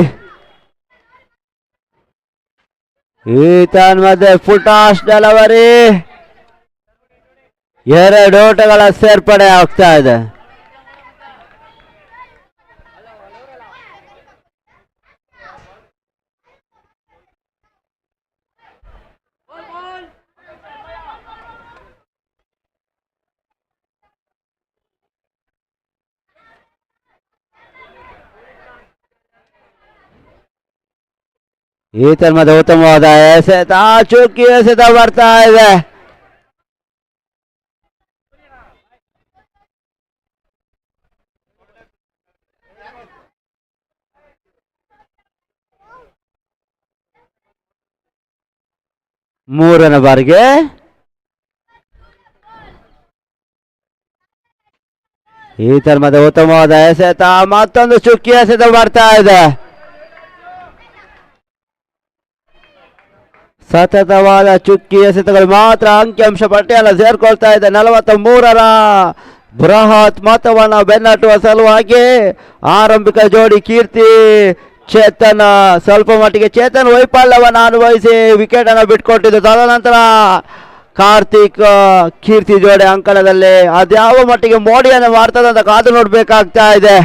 ಈತನ್ ಮಧ್ಯೆ ಫುಟಾಶ್ ಡೆಲಿವರಿ. 2 ಓಟಗಳ ಸೇರ್ಪಡೆ ಆಗ್ತಾ ಇದೆ. ಈತನ ಮಧ್ಯೆ ಉತ್ತಮವಾದ ಎಸೆತ. ಚುಕ್ಕಿ ಎಸೆತ ಬರ್ತಾ ಇದೆ. ಮೂರನೇ ಬಾರಿಗೆ ಈತನ ಮಧ್ಯೆ ಉತ್ತಮವಾದ ಎಸೆತ. ಮತ್ತೊಂದು ಚುಕ್ಕಿ ಎಸೆತ ಬರ್ತಾ ಇದೆ. ಸತತವಾದ ಚುಕ್ಕಿ ಎಸೆತಗಳು ಮಾತ್ರ ಅಂಕಿಅಂಶ ಪಟ್ಟಿಯನ್ನು ಸೇರ್ಕೊಳ್ತಾ ಇದೆ. 43ರ ಬೃಹತ್ ಮೊತ್ತವನ್ನು ಬೆನ್ನಟ್ಟುವ ಸಲುವಾಗಿ ಆರಂಭಿಕ ಜೋಡಿ ಕೀರ್ತಿ ಚೇತನ್ ಸ್ವಲ್ಪ ಮಟ್ಟಿಗೆ ಚೇತನ್ ವೈಫಲ್ಯವನ್ನು ಅನುಭವಿಸಿ ವಿಕೆಟ್ ಅನ್ನು ಬಿಟ್ಕೊಟ್ಟಿದ್ದು. ತದನಂತರ ಕಾರ್ತಿಕ್ ಕೀರ್ತಿ ಜೋಡಿ ಅಂಕಣದಲ್ಲಿ ಅದ್ಯಾವ ಮಟ್ಟಿಗೆ ಮೋಡಿಯನ್ನು ಮಾಡ್ತದೆ ಅಂತ ಕಾದು ನೋಡ್ಬೇಕಾಗ್ತಾ ಇದೆ.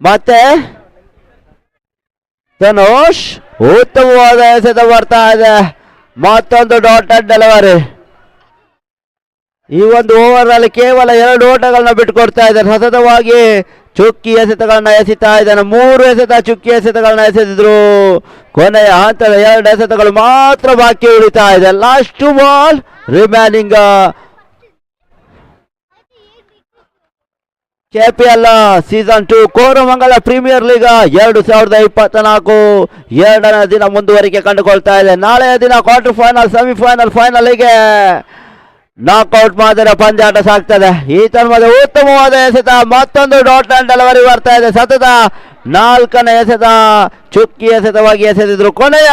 ಮತ್ತೆ ಧನುಷ್ ಉತ್ತಮವಾದ ಎಸೆತ ಬರ್ತಾ ಇದೆ. ಮತ್ತೊಂದು ಡಾಟೆಡ್ ಡೆಲಿವರಿ. ಈ ಒಂದು ಓವರ್ ಅಲ್ಲಿ ಕೇವಲ 2 ಓಟಗಳನ್ನ ಬಿಟ್ಟುಕೊಡ್ತಾ ಇದ್ದಾರೆ. ಸತತವಾಗಿ ಚುಕ್ಕಿ ಎಸೆತಗಳನ್ನ ಎಸಿತಾ ಇದ್ದಾನೆ. 3 ಎಸೆತ ಚುಕ್ಕಿ ಎಸೆತಗಳನ್ನ ಎಸೆದಿದ್ರು. ಕೊನೆಯ ಹಂತದ 2 ಎಸೆತಗಳು ಮಾತ್ರ ಬಾಕಿ ಉಳಿತಾ ಇದೆ. Last ball remaining. KPL season 2 Koramangala premier league 2024 2ನೇ ದಿನ ಮುಂದುವರಿಕೆ ಕಂಡುಕೊಳ್ತಾ ಇದೆ. ನಾಳೆಯ ದಿನ ಕ್ವಾರ್ಟರ್ ಫೈನಲ್, ಸೆಮಿಫೈನಲ್, ಫೈನಲ್ಗೆ ನಾಕ್ಔಟ್ ಮಾದರಿಯ ಪಂದ್ಯಾಟ ಸಾಗ್ತದೆ. ಈ ತನ್ಮಧ್ಯೆ ಉತ್ತಮವಾದ ಎಸೆತ, ಮತ್ತೊಂದು ಡಾಟ್ ಅಂಡ್ ಡೆಲಿವರಿ ಬರ್ತಾ ಇದೆ. ಸತತ 4ನೇ ಎಸೆತ ಚುಕ್ಕಿ ಎಸೆತವಾಗಿ ಎಸೆದಿದ್ರು. ಕೊನೆಯ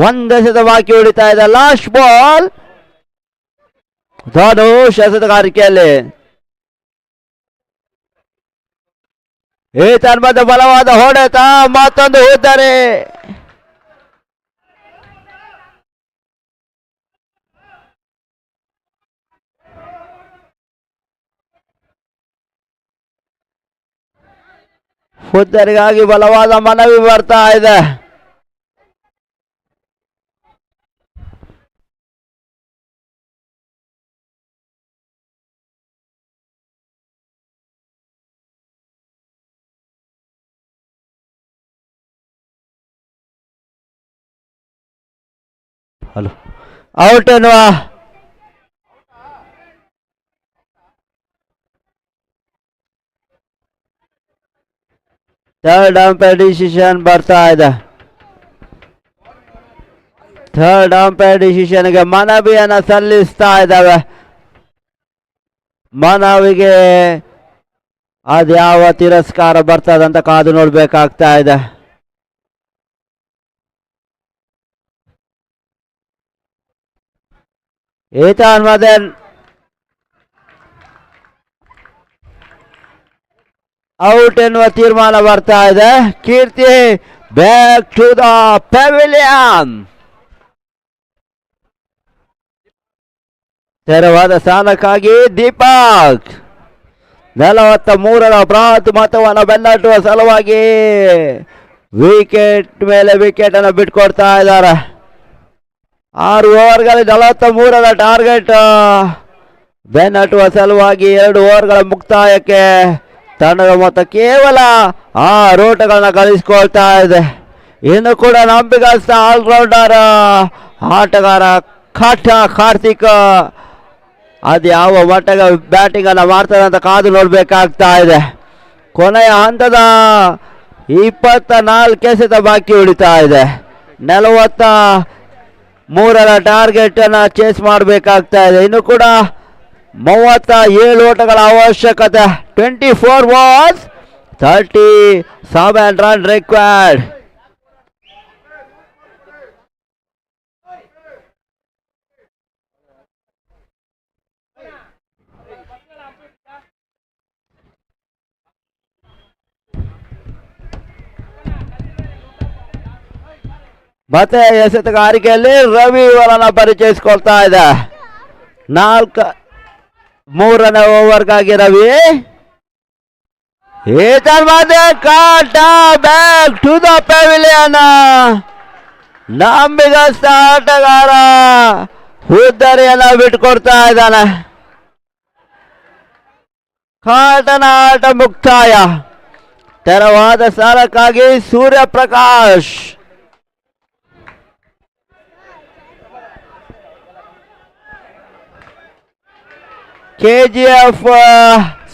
1 ಎಸೆತ ಬಾಕಿ ಉಳಿತಾ ಇದೆ. ಲಾಸ್ಟ್ ಬಾಲ್ ಧನುಷ್ ಎಸೆತಗಾರಿಕೆಯಲ್ಲಿ. ಈ ತನ್ಮಧ್ಯೆ ಬಲವಾದ ಹೊಡೆತ, ಮತ್ತೊಂದು ಉದ್ದರೆ. ಉದ್ದರಿಗಾಗಿ ಬಲವಾದ ಮನವಿ ಬರ್ತಾ ಇದೆ. ಹಲೋ, ಔಟ್ ಎನ್ನುವ ಥರ್ಡ್ ಅಂಪೈರ್ ಡಿಸಿಷನ್ ಬರ್ತಾ ಇದೆ. ಥರ್ಡ್ ಅಂಪೈರ್ ಡಿಸಿಷನ್ಗೆ ಮನವಿಯನ್ನು ಸಲ್ಲಿಸ್ತಾ ಇದ್ದಾವೆ. ಮನವಿಗೆ ಅದ್ಯಾವ ತಿರಸ್ಕಾರ ಬರ್ತದಂತ ಕಾದು ನೋಡ್ಬೇಕಾಗ್ತಾ ಇದೆ. ಈತನ್ ಮತ್ತೆ ಔಟ್ ಎನ್ನುವ ತೀರ್ಮಾನ ಬರ್ತಾ ಇದೆ. ಕೀರ್ತಿ ಬ್ಯಾಕ್ ಟು ದ ಪೆವಿಲಿಯನ್. ತೆರವಾದ ಸ್ಥಾನಕ್ಕಾಗಿ ದೀಪಕ್ 43ರ ಬೃಹತ್ ಮೊತ್ತವನ್ನು ಬೆನ್ನಟ್ಟುವ ಸಲುವಾಗಿ ವಿಕೆಟ್ ಮೇಲೆ ವಿಕೆಟ್ ಅನ್ನು ಬಿಟ್ಕೊಡ್ತಾ ಇದ್ದಾರೆ. 6 ಓವರ್ಗಳಲ್ಲಿ 43ರ ಟಾರ್ಗೆಟ್ ಬೆನ್ನಟ್ಟುವ ಸಲುವಾಗಿ 2 ಓವರ್ಗಳ ಮುಕ್ತಾಯಕ್ಕೆ ತಂಡದ ಮೊತ್ತ ಕೇವಲ 6 ಓಟಗಳನ್ನ ಗಳಿಸಿಕೊಳ್ತಾ ಇದೆ. ಇನ್ನು ಕೂಡ ನಂಬಿಗಸ್ತ ಆಲ್ರೌಂಡರ್ ಆಟಗಾರ ಕಾರ್ತಿಕ್ ಅದ್ಯಾವ ಮಟ್ಟದ ಬ್ಯಾಟಿಂಗ್ ಅನ್ನ ಮಾಡ್ತಾರೆ ಅಂತ ಕಾದು ನೋಡ್ಬೇಕಾಗ್ತಾ ಇದೆ. ಕೊನೆಯ ಹಂತದ 24 ಎಸೆತ ಬಾಕಿ ಉಳಿತಾ ಇದೆ. 43ರ ಟಾರ್ಗೆಟ್ ಅನ್ನ ಚೇಸ್ ಮಾಡಬೇಕಾಗ್ತಾ ಇದೆ. ಇನ್ನು ಕೂಡ 37 ಓಟಗಳ ಅವಶ್ಯಕತೆ. 24 balls 37 run required. ಮತ್ತೆ ಎಸೆತಗಾರಿಕೆಯಲ್ಲಿ ರವಿ ಇವರನ್ನ ಪರಿಚಯಿಸಿಕೊಳ್ತಾ ಇದೆ. 3ನೇ ಓವರ್ಗಾಗಿ ರವಿ. ಮತ್ತೆ ಕಾಟ ಬ್ಯಾಕ್ ಟು ದ ಪೆವಿಲಿಯನ್. ನಂಬಿಗಸ್ತ ಆಟಗಾರ ಉದ್ದರಿಯನ್ನ ಬಿಟ್ಕೊಡ್ತಾ ಇದ್ದಾನೆ. ಕಾಟನ ಆಟ ಮುಕ್ತಾಯ. ತೆರವಾದ ಸ್ಥಾನಕ್ಕಾಗಿ ಸೂರ್ಯಪ್ರಕಾಶ್. KGF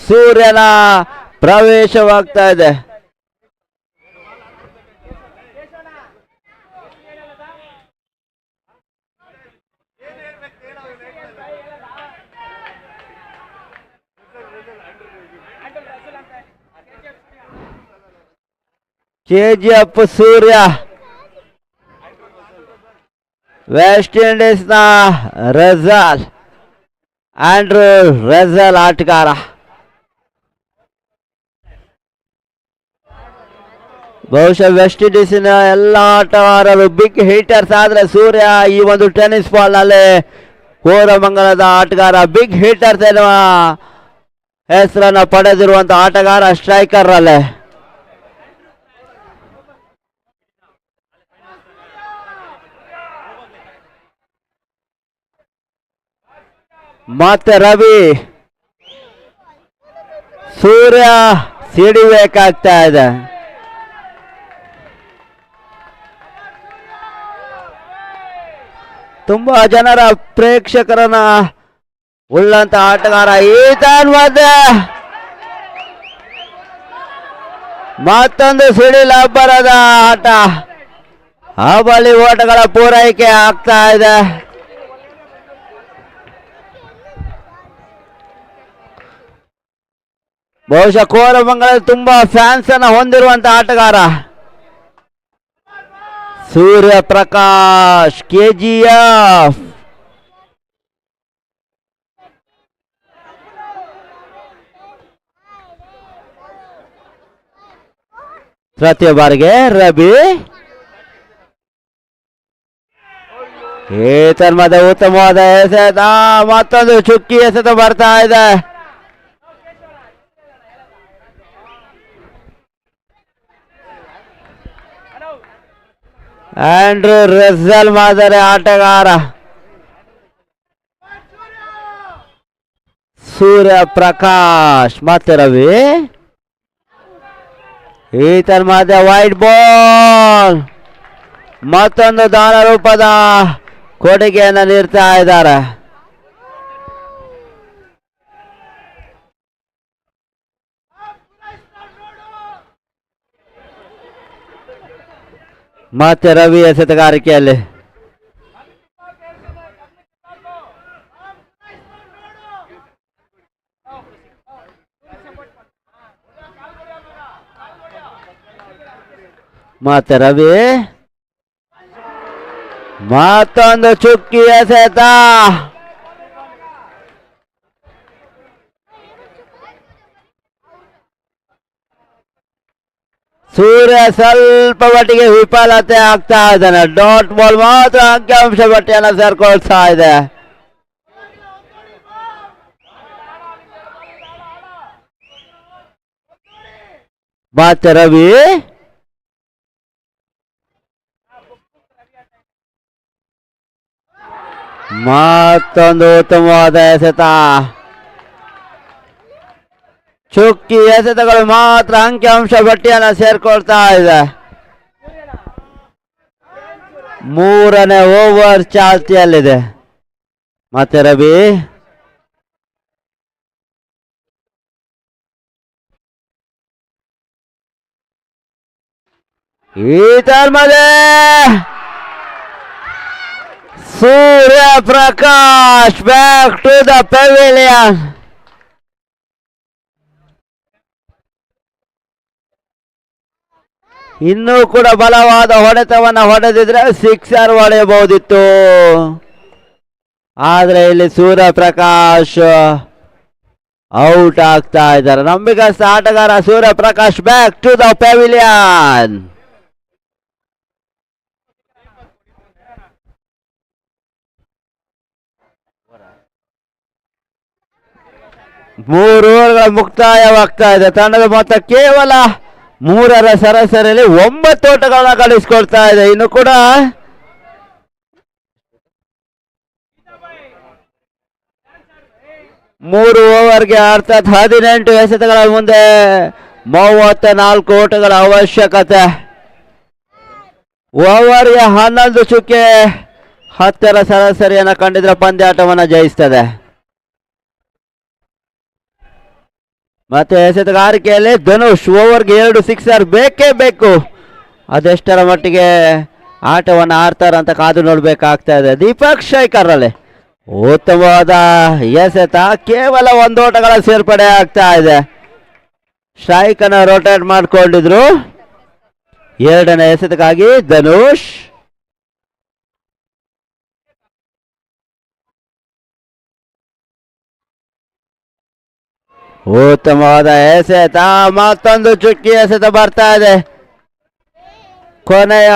ಸೂರ್ಯನ ಪ್ರವೇಶವಾಗ್ತಾ ಇದೆ. KGF ಸೂರ್ಯ ವೆಸ್ಟ್ ಇಂಡೀಸ್ನ ರೆಜಲ್ ಆಂಡ್ರೂ ರೆಜಲ್ ಆಟಗಾರ. ಬಹುಶಃ ವೆಸ್ಟ್ ಇಂಡೀಸಿನ ಎಲ್ಲ ಆಟಗಾರರು ಬಿಗ್ ಹಿಟರ್ಸ್ ಆದ್ರೆ ಸೂರ್ಯ ಈ ಒಂದು ಟೆನ್ನಿಸ್ ಬಾಲ್ ನಲ್ಲಿ ಕೋರಮಂಗಲದ ಆಟಗಾರ, ಬಿಗ್ ಹಿಟರ್ಸ್ ಎನ್ನುವ ಹೆಸರನ್ನು ಪಡೆದಿರುವಂತಹ ಆಟಗಾರ, ಸ್ಟ್ರೈಕರ್ ಅಲ್ಲೇ. ಮತ್ತೆ ರವಿ, ಸೂರ್ಯ ಸಿಡಿಬೇಕಾಗ್ತಾ ಇದೆ. ತುಂಬಾ ಜನರ ಪ್ರೇಕ್ಷಕರನ್ನ ಉಳ್ಳಂತ ಆಟಗಾರ ಈತನ್. ಮತ್ತೊಂದು ಸಿಡಿಲ ಬರದ ಆಟ, ಹಾಬಳಿ ಓಟಗಳ ಪೂರೈಕೆ ಆಗ್ತಾ ಇದೆ. ಬಹುಶಃ ಕೋರಮಂಗಲದಲ್ಲಿ ತುಂಬಾ ಫ್ಯಾನ್ಸ್ ಅನ್ನ ಹೊಂದಿರುವಂತಹ ಆಟಗಾರ ಸೂರ್ಯ ಪ್ರಕಾಶ್, ಕೆಜಿಎಫ್. ತೃತೀಯ ಬಾರಿಗೆ ರವಿ, ಏತನ್ಮದ ಉತ್ತಮವಾದ ಎಸೆತ, ಮತ್ತೊಂದು ಚುಕ್ಕಿ ಎಸೆತ ಬರ್ತಾ ಇದೆ. ಆಂಡ್ರೂ ರಸಲ್ ಮಾದರಿ ಆಟಗಾರ ಸೂರ್ಯ ಪ್ರಕಾಶ್ ಮತ್ತೆ ರವಿ. ಈತನ ಮಧ್ಯೆ ವೈಟ್ ಬಾಲ್, ಮತ್ತೊಂದು ದಾನ ರೂಪದ ಕೊಡುಗೆಯನ್ನು ನೀಡ್ತಾ ಇದ್ದಾರೆ. ಮತ್ತೆ ರವಿ ಎಸೆತಗಾರಿಕೆಯಲ್ಲಿ ಮತ್ತೆ ರವಿ, ಮತ್ತೊಂದು ಚುಕ್ಕಿ ಎಸೆತ. ಸೂರ್ಯ ಸ್ವಲ್ಪ ಮಟ್ಟಿಗೆ ವಿಫಲತೆ ಆಗ್ತಾ ಇದ್ದಾನೆ. ಡಾಟ್ ಬಾಲ್ ಮಾತ್ರ ಅಂಕಿಅಂಶ ಪಟ್ಟಿಯನ್ನು ಸೇರ್ಕೊಳ್ತಾ ಇದೆ. ಮತ್ತೆ ರವಿ, ಮತ್ತೊಂದು ಉತ್ತಮವಾದ ಎಸೆತ. ಚುಕ್ಕಿ ಎಸೆತಗಳು ಮಾತ್ರ ಅಂಕಿಅಂಶ ಪಟ್ಟಿಯನ್ನು ಸೇರ್ಕೊಳ್ತಾ ಇದೆ. ಮೂರನೇ ಓವರ್ ಚಾಲ್ತಿಯಲ್ಲಿದೆ. ಮತ್ತೆ ರವಿ, ಈ ತರ್ಮದೆ Surya Prakash back to the pavilion. ಇನ್ನೂ ಕೂಡ ಬಲವಾದ ಹೊಡೆತವನ್ನ ಹೊಡೆದಿದ್ರೆ ಸಿಕ್ಸರ್ ಹೊಡೆಯಬಹುದಿತ್ತು. ಆದ್ರೆ ಇಲ್ಲಿ ಸೂರ್ಯ ಪ್ರಕಾಶ್ ಔಟ್ ಆಗ್ತಾ ಇದ್ದಾರೆ. ನಂಬಿಕಸ್ಥ ಆಟಗಾರ Surya Prakash back to the pavilion. ಮೂರು ಓವರ್ಗಳ ಮುಕ್ತಾಯವಾಗ್ತಾ ಇದೆ. ತಂಡದ ಮೊತ್ತ ಕೇವಲ 3ರ ಸರಾಸರಿಯಲ್ಲಿ 9 ಓಟಗಳನ್ನ ಗಳಿಸಿಕೊಳ್ತಾ ಇದೆ. ಇನ್ನು ಕೂಡ 3 ಓವರ್ಗೆ ಅರ್ಥಾತ್ 18 ಎಸೆತಗಳ ಮುಂದೆ 34 ಓಟಗಳ ಅವಶ್ಯಕತೆ. ಓವರ್ಗೆ 11 ಚುಕ್ಕೆ 10ರ ಸರಾಸರಿಯನ್ನು ಕಂಡಿದ್ರೆ ಪಂದ್ಯಾಟವನ್ನು ಜಯಿಸ್ತದೆ. ಮತ್ತೆ ಎಸೆತಗಾರಿಕೆಯಲ್ಲಿ ಧನುಷ್ ಓವರ್ಗೆ 2 ಸಿಕ್ಸರ್ ಬೇಕೇ ಬೇಕು. ಅದೆಷ್ಟರ ಮಟ್ಟಿಗೆ ಆಟವನ್ನು ಆಡ್ತಾರಂತ ಕಾದು ನೋಡ್ಬೇಕಾಗ್ತಾ ಇದೆ. ದೀಪಕ್ ಶೇಖರ್ ಅಲ್ಲಿ ಉತ್ತಮವಾದ ಎಸೆತ, ಕೇವಲ 1 ಓಟಗಳ ಸೇರ್ಪಡೆ ಆಗ್ತಾ ಇದೆ. ಸ್ಟ್ರೈಕ್ ಅನ್ನು ರೊಟೇಟ್ ಮಾಡಿಕೊಂಡಿದ್ರು. 2ನೇ ಎಸೆತಕ್ಕಾಗಿ ಧನುಷ್. ಉತ್ತಮವಾದ ಎಸೆತ, ಮತ್ತೊಂದು ಚುಕ್ಕಿ ಎಸೆತ ಬರ್ತಾ ಇದೆ. ಕೊನೆಯ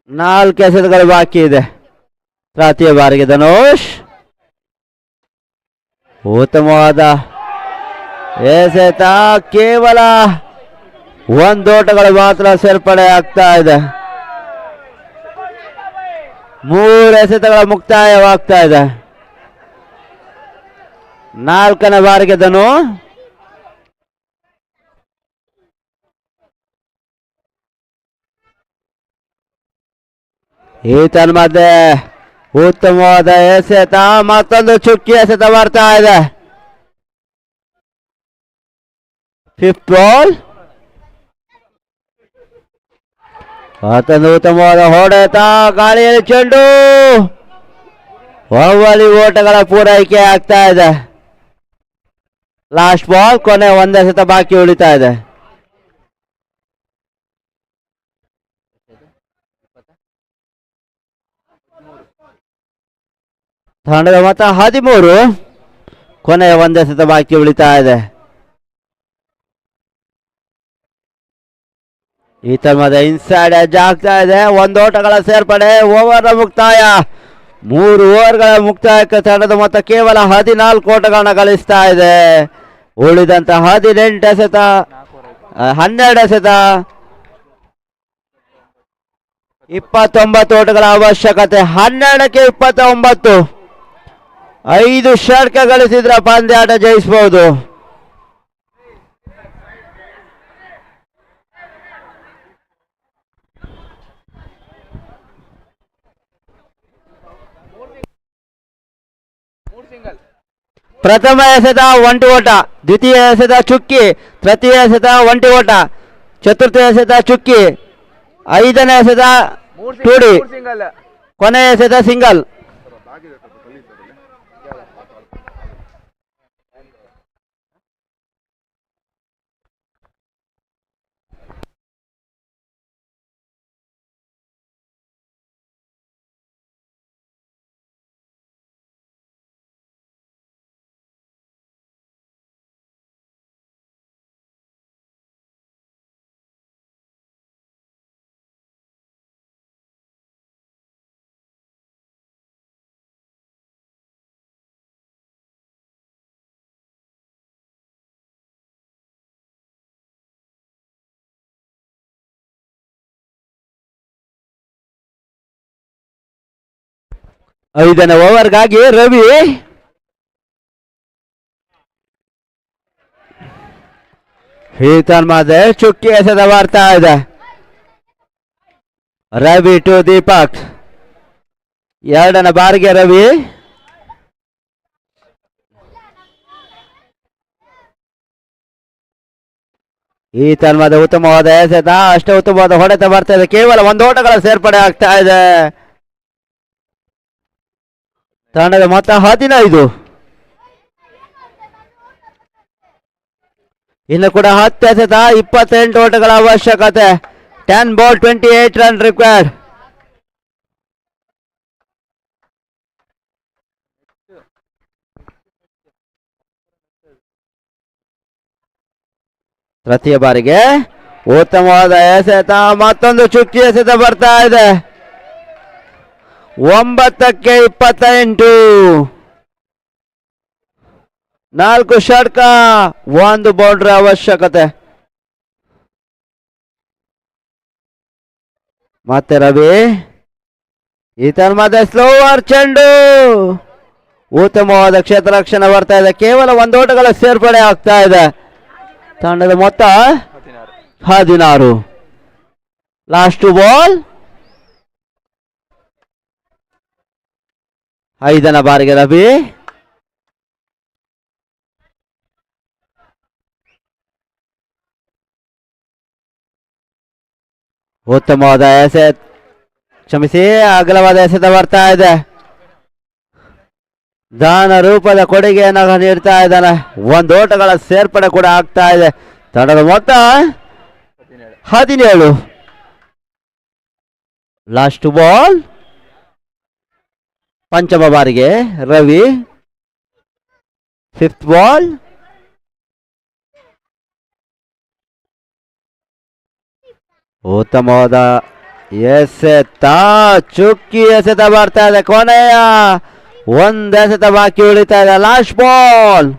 4 ಎಸೆತಗಳು ಬಾಕಿ ಇದೆ. ತೃತೀಯ ಬಾರಿಗೆ ಧನುಷ್ ಉತ್ತಮವಾದ ಎಸೆತ, ಕೇವಲ 1 ಓಟಗಳು ಮಾತ್ರ ಸೇರ್ಪಡೆ ಆಗ್ತಾ ಇದೆ. 3 ಎಸೆತಗಳ ಮುಕ್ತಾಯವಾಗ್ತಾ ಇದೆ. 4ನೇ ಬಾರಿಗೆ ಧನು ಈತನ ಮಧ್ಯೆ ಉತ್ತಮವಾದ ಎಸೆತ, ಮತ್ತೊಂದು ಚುಕ್ಕಿ ಎಸೆತ ಬರ್ತಾ ಇದೆ. 5th ಬಾಲ್, ಮತ್ತೊಂದು ಉತ್ತಮವಾದ ಹೊಡೆತ, ಗಾಳಿಯಲ್ಲಿ ಚೆಂಡು, ಓವಲಿ ಓಟಗಳ ಪೂರೈಕೆ ಆಗ್ತಾ ಇದೆ. ಲಾಸ್ಟ್ ಬಾಲ್, ಕೊನೆ 1 ಎಸೆತ ಬಾಕಿ ಉಳಿತಾ ಇದೆ. ತಂಡದ ಮೊತ್ತ 13, ಕೊನೆಯ 1 ಎಸೆತ ಬಾಕಿ ಉಳಿತಾ ಇದೆ. ಈ ತರ್ಮದ ಇನ್ಸೈಡ್ ಎಡ್ಜ್ ಆಗ್ತಾ ಇದೆ. 1 ಓಟಗಳ ಸೇರ್ಪಡೆ, ಓವರ್ ಮುಕ್ತಾಯ. 3 ಓವರ್ಗಳ ಮುಕ್ತಾಯಕ್ಕೆ ತಂಡದ ಮೊತ್ತ ಕೇವಲ 14 ಓಟಗಳನ್ನ ಗಳಿಸ್ತಾ ಇದೆ. ಉಳಿದಂತ 18 ಎಸೆತ, 12 ಎಸೆತ, 29 ಓಟಗಳ ಅವಶ್ಯಕತೆ. 12ಕ್ಕೆ 29, 5 ಷಟ್ಕ ಗಳಿಸಿದ್ರೆ ಪಂದ್ಯಾಟ ಜಯಿಸಬಹುದು. ಪ್ರಥಮ ಎಸೆತ 1 ಓಟ, ದ್ವಿತೀಯ ಎಸೆತ ಚುಕ್ಕಿ, ತೃತೀಯ ಎಸೆತ 1 ಓಟ, ಚತುರ್ಥ ಎಸೆತ ಚುಕ್ಕಿ, 5ನೇ ಎಸೆತ ಟೂಡಿ, ಕೊನೆಯ ಎಸೆತ ಸಿಂಗಲ್. ಐದನೇ ಓವರ್ಗಾಗಿ ರವಿ ಈತನ್ ಮಾದೆ ಚುಕ್ಕಿ ಎಸೆದ ಬರ್ತಾ ಇದೆ. ರವಿ ಟು ದೀಪಕ್, 2ನೇ ಬಾರಿಗೆ ರವಿ. ಈ ತನ್ಮದ ಉತ್ತಮವಾದ ಎಸೆತ, ಅಷ್ಟೇ ಉತ್ತಮವಾದ ಹೊಡೆತ ಬರ್ತಾ ಇದೆ. ಕೇವಲ 1 ಓಟಗಳ ಸೇರ್ಪಡೆ ಆಗ್ತಾ ಇದೆ. ತಂಡದ ಮೊತ್ತ 15. ಇನ್ನು ಕೂಡ 10 ಎಸೆತ, 28 ಓಟಗಳ ಅವಶ್ಯಕತೆ. 10 ಬಾಲ್ 28 ರನ್ ರಿಕ್ವೈರ್ಡ್. ತೃತೀಯ ಬಾರಿಗೆ ಉತ್ತಮವಾದ ಎಸೆತ, ಮತ್ತೊಂದು ಚುಕ್ಕಿ ಎಸೆತ ಬರ್ತಾ ಇದೆ. 9ಕ್ಕೆ 28, 4 ಷಟ್ಕ, 1 ಬೌಂಡ್ರಿ ಅವಶ್ಯಕತೆ. ಮತ್ತೆ ರವಿ ಈತನ ಮಧ್ಯೆ ಸ್ಲೋವರ್ ಚೆಂಡು, ಉತ್ತಮವಾದ ಕ್ಷೇತ್ರ ರಕ್ಷಣೆ ಬರ್ತಾ ಇದೆ. ಕೇವಲ 1 ಓಟಗಳ ಸೇರ್ಪಡೆ ಆಗ್ತಾ ಇದೆ. ತಂಡದ ಮೊತ್ತ 16. ಲಾಸ್ಟ್ ಬಾಲ್, 5ನೇ ಬಾರಿಗೆ ರವಿ. ಉತ್ತಮವಾದ ಎಸೆತ, ಕ್ಷಮಿಸಿ, ಅಗಲವಾದ ಎಸೆತ ಬರ್ತಾ ಇದೆ. ದಾನ ರೂಪದ ಕೊಡುಗೆಯನ್ನು ನೀಡ್ತಾ ಇದ್ದಾನೆ. 1 ಓಟಗಳ ಸೇರ್ಪಡೆ ಕೂಡ ಆಗ್ತಾ ಇದೆ. ತಂಡದ ಮೊತ್ತ 17. ಲಾಸ್ಟ್ ಬಾಲ್, ಪಂಚಮ ಬಾರಿಗೆ ರವಿ. 5th ಬಾಲ್, ಉತ್ತಮವಾದ ಎಸೆತ ಚುಕ್ಕಿ ಎಸೆತ ಬರ್ತಾ ಇದೆ. ಕೊನೆಯ ಒಂದು ಎಸೆತ ಬಾಕಿ ಉಳಿತಾ ಇದೆ. Last ball.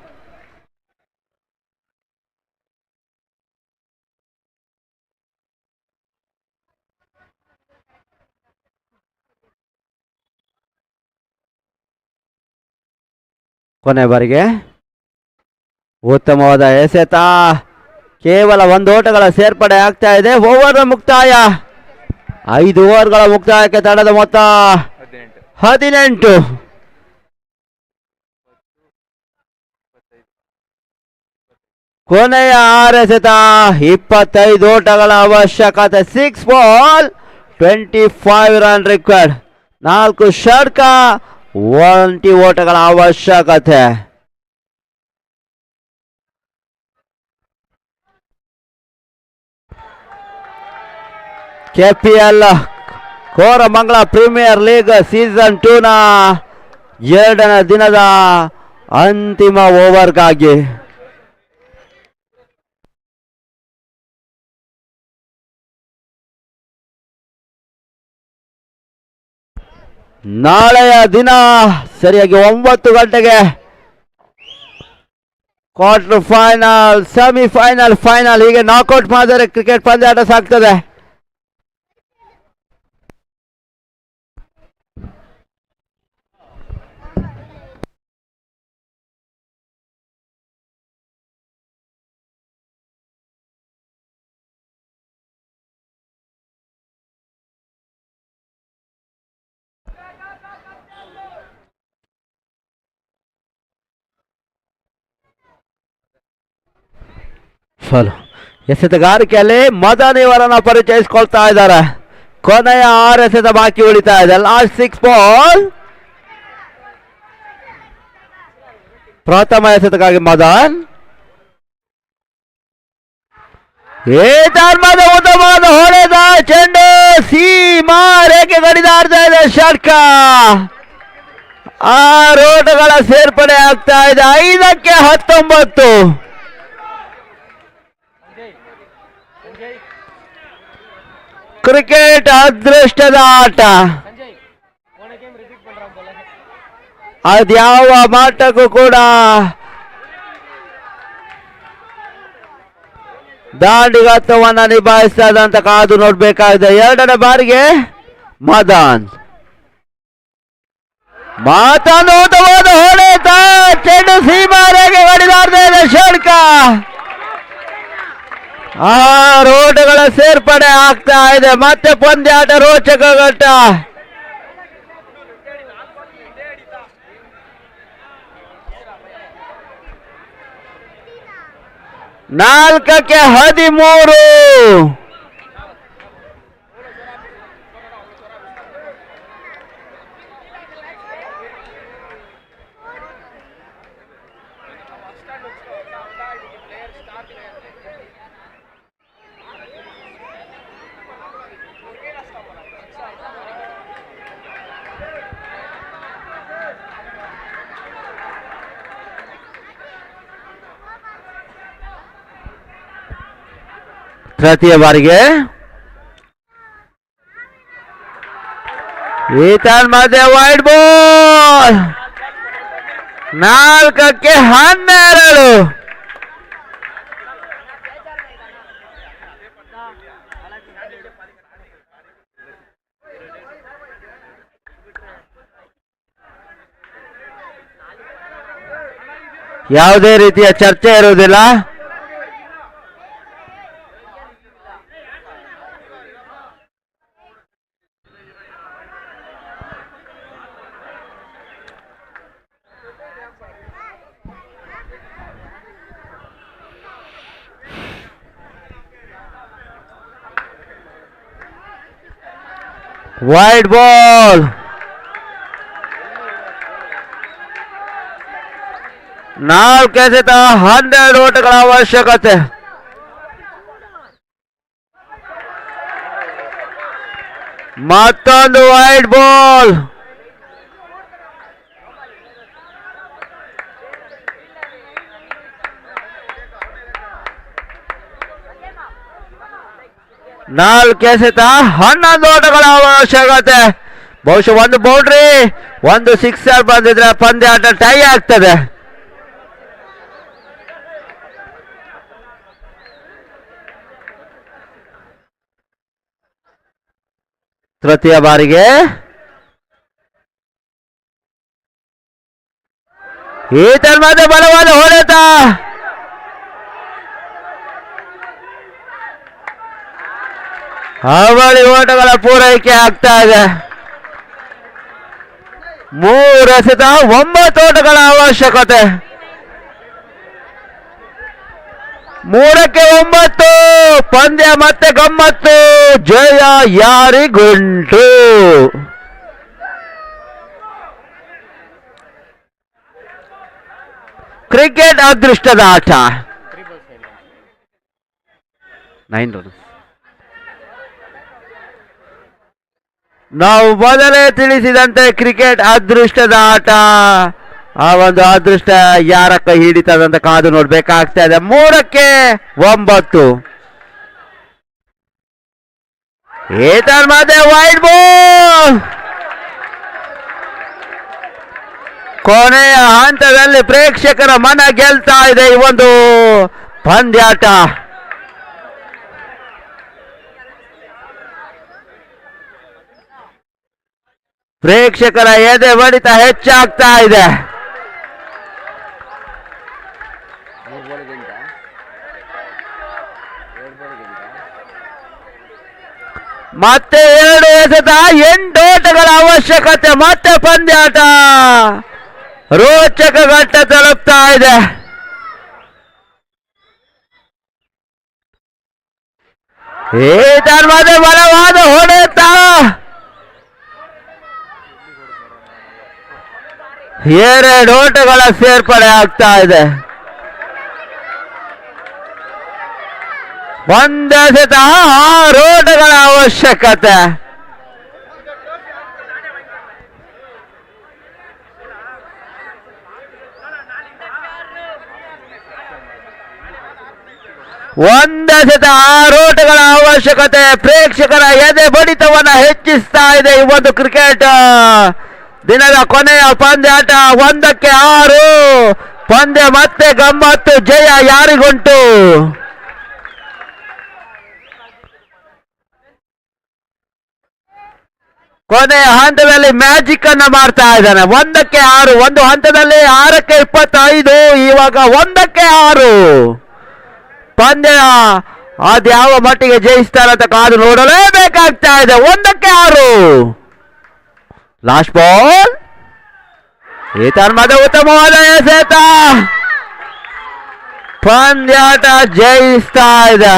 ಕೊನೆ ಬಾರಿಗೆ ಉತ್ತಮವಾದ ಎಸೆತ. ಕೇವಲ ಒಂದು ಓಟಗಳ ಸೇರ್ಪಡೆ ಆಗ್ತಾ ಇದೆ. ಓವರ್ ಮುಕ್ತಾಯ. 5 ಓವರ್ಗಳ ಮುಕ್ತಾಯಕ್ಕೆ ತಡದ ಮೊತ್ತ 18. ಕೊನೆಯ 6 ಎಸೆತ 25 ಓಟಗಳ ಅವಶ್ಯಕತೆ. 6 ಬಾಲ್ 25 ರನ್ ರಿಕ್ವೈರ್ಡ್. 4 ಷಟ್ಕ 20 ಓಟಗಳ ಅವಶ್ಯಕತೆ. KPL Koramangala premier league season 2ನ 2ನೇ ದಿನದ ಅಂತಿಮ ಓವರ್ಗಾಗಿ ನಾಳೆಯ ದಿನ ಸರಿಯಾಗಿ 9 ಗಂಟೆಗೆ ಕ್ವಾರ್ಟರ್ ಫೈನಲ್, ಸೆಮಿಫೈನಲ್, ಫೈನಲ್ ಹೀಗೆ ನಾಕ್ಔಟ್ ಮಾದರಿ ಕ್ರಿಕೆಟ್ ಪಂದ್ಯಾಟ ಸಾಗ್ತದೆ. ಎಸೆತಗಾರಿಕೆಯಲ್ಲಿ ಮದನ್ ಇವರನ್ನ ಪರಿಚಯಿಸಿಕೊಳ್ತಾ ಇದ್ದಾರೆ. ಕೊನೆಯ 6 ಎಸೆತ ಬಾಕಿ ಉಳಿತಾ ಇದೆ. Last 6 ball. ಪ್ರಥಮ ಎಸೆತಕ್ಕಾಗಿ ಮದನ್. ಉತ್ತಮವಾದ ಹೊಡೆದ ಚೆಂಡು ಸೀಮಾ ರೇಖೆ ಗಡಿದಾಡ್ತಾ ಇದೆ. ಷಟ್ಕ. 6 ಓಟಗಳ ಸೇರ್ಪಡೆ ಆಗ್ತಾ ಇದೆ. 5ಕ್ಕೆ 19. ಕ್ರಿಕೆಟ್ ಅದೃಷ್ಟದ ಆಟ. ಅದ್ಯಾವ ಮಟ್ಟಕ್ಕೂ ಕೂಡ ದಾಂಡಿಗತ್ವವನ್ನ ನಿಭಾಯಿಸ್ತಾ ಇದ್ದಂತ ಕಾದು ನೋಡ್ಬೇಕಾಗಿದೆ. 2ನೇ ಬಾರಿಗೆ ಮದನ್. ಮಾತಾನೂತವಾದ ಹೊಡೆತ ಚೆಂಡು ಸೀಮಾರೆಗೆ ಹೊಡೆದಾಡ್ತಾ ಇದೆ. ಷಟ್ಕ. 6 ಓಟಗಳ ಸೇರ್ಪಡೆ ಆಗ್ತಾ ಇದೆ. ಮತ್ತೆ ಪಂದ್ಯಾಟ ರೋಚಕ ಘಟ್ಟ. ನಾಲ್ಕಕ್ಕೆ 13. ತೃತೀಯ ಬಾರಿಗೆ ಈತನ್ ಮಧ್ಯೆ ವೈಡ್ ಬಾಲ್. 4ಕ್ಕೆ 12. ಯಾವುದೇ ರೀತಿಯ ಚರ್ಚೆ ಇರುವುದಿಲ್ಲ. Wide ball. 4 ಎಸೆತ 12 ಓಟಗಳ ಅವಶ್ಯಕತೆ. ಮತ್ತೊಂದು ವೈಡ್ ಬಾಲ್. 4 ಎಸೆತ 11 ಓಟಗಳ ಅವಶ್ಯಕತೆ. ಬಹುಶಃ ಒಂದು ಬೌಂಡ್ರಿ ಒಂದು ಸಿಕ್ಸರ್ ಬಂದಿದ್ರೆ ಪಂದ್ಯಾಟ ಟೈ ಆಗ್ತದೆ. ತೃತೀಯ ಬಾರಿಗೆ ಈತನ ಮಧ್ಯೆ ಬಲವಾದ ಹೊಡೆತ. ಅವಳಿ ಓಟಗಳ ಪೂರೈಕೆ ಆಗ್ತಾ ಇದೆ. 3 ಎಸೆತ 9 ಓಟಗಳ ಅವಶ್ಯಕತೆ. 3ಕ್ಕೆ 9. ಪಂದ್ಯ ಮತ್ತೆ ಗಮ್ಮತ್ತು. ಜಯ ಯಾರಿಗುಂಟು? ಕ್ರಿಕೆಟ್ ಅದೃಷ್ಟದ ಆಟ. 9 ರನ್ಸ್. ನಾವು ಮೊದಲೇ ತಿಳಿಸಿದಂತೆ ಕ್ರಿಕೆಟ್ ಅದೃಷ್ಟದ ಆಟ. ಆ ಒಂದು ಅದೃಷ್ಟ ಯಾರ ಕೈ ಹಿಡಿತದಂತ ಕಾದು ನೋಡ್ಬೇಕಾಗ್ತಾ ಇದೆ. 3ಕ್ಕೆ 9. ಈತನ ಮಧ್ಯೆ ವೈಡ್ ಬಾಲ್. ಕೊನೆಯ ಹಂತದಲ್ಲಿ ಪ್ರೇಕ್ಷಕರ ಮನ ಗೆಲ್ತಾ ಇದೆ ಈ ಒಂದು ಪಂದ್ಯಾಟ. ಪ್ರೇಕ್ಷಕರ ಎದೆ ಬಡಿತ ಹೆಚ್ಚಾಗ್ತಾ ಇದೆ. ಮತ್ತೆ 2 ಎಸೆತ 8 ಓಟಗಳ ಅವಶ್ಯಕತೆ. ಮತ್ತೆ ಪಂದ್ಯಾಟ ರೋಚಕ ಘಟ್ಟ ತಲುಪ್ತಾ ಇದೆ. ಈತನ ಮಧ್ಯೆ ಬಲವಾದ ಹೊಡೆತ. 2 ಓಟಗಳ ಸೇರ್ಪಡೆ ಆಗ್ತಾ ಇದೆ. 1 ಎಸೆತ 6 ಓಟಗಳ ಅವಶ್ಯಕತೆ. ಒಂದೆಸೆತ 6 ಓಟಗಳ ಅವಶ್ಯಕತೆ. ಪ್ರೇಕ್ಷಕರ ಎದೆ ಬಡಿತವನ್ನ ಹೆಚ್ಚಿಸ್ತಾ ಇದೆ ಈ ಒಂದು ಕ್ರಿಕೆಟ್ ದಿನದ ಕೊನೆಯ ಪಂದ್ಯಾಟ. 1ಕ್ಕೆ 6. ಪಂದ್ಯ ಮತ್ತೆ ಗಮ್ಮತ್ತು. ಜಯ ಯಾರಿಗುಂಟು? ಕೊನೆಯ ಹಂತದಲ್ಲಿ ಮ್ಯಾಜಿಕ್ ಅನ್ನ ಮಾಡ್ತಾ ಇದ್ದಾನೆ. 1ಕ್ಕೆ 6. ಒಂದು ಹಂತದಲ್ಲಿ 6ಕ್ಕೆ 25. ಇವಾಗ 1ಕ್ಕೆ 6. ಪಂದ್ಯ ಅದ್ಯಾವ ಮಟ್ಟಿಗೆ ಜಯಿಸ್ತಾರಂತ ಕಾದು ನೋಡಲೇಬೇಕಾಗ್ತಾ ಇದೆ. 1ಕ್ಕೆ 6. Last ball. ಈತನ ಮಧ್ಯೆ ಉತ್ತಮವಾದ ಎಸೆತ. ಪಂದ್ಯಾಟ ಜಯಿಸ್ತಾ ಇದೆ.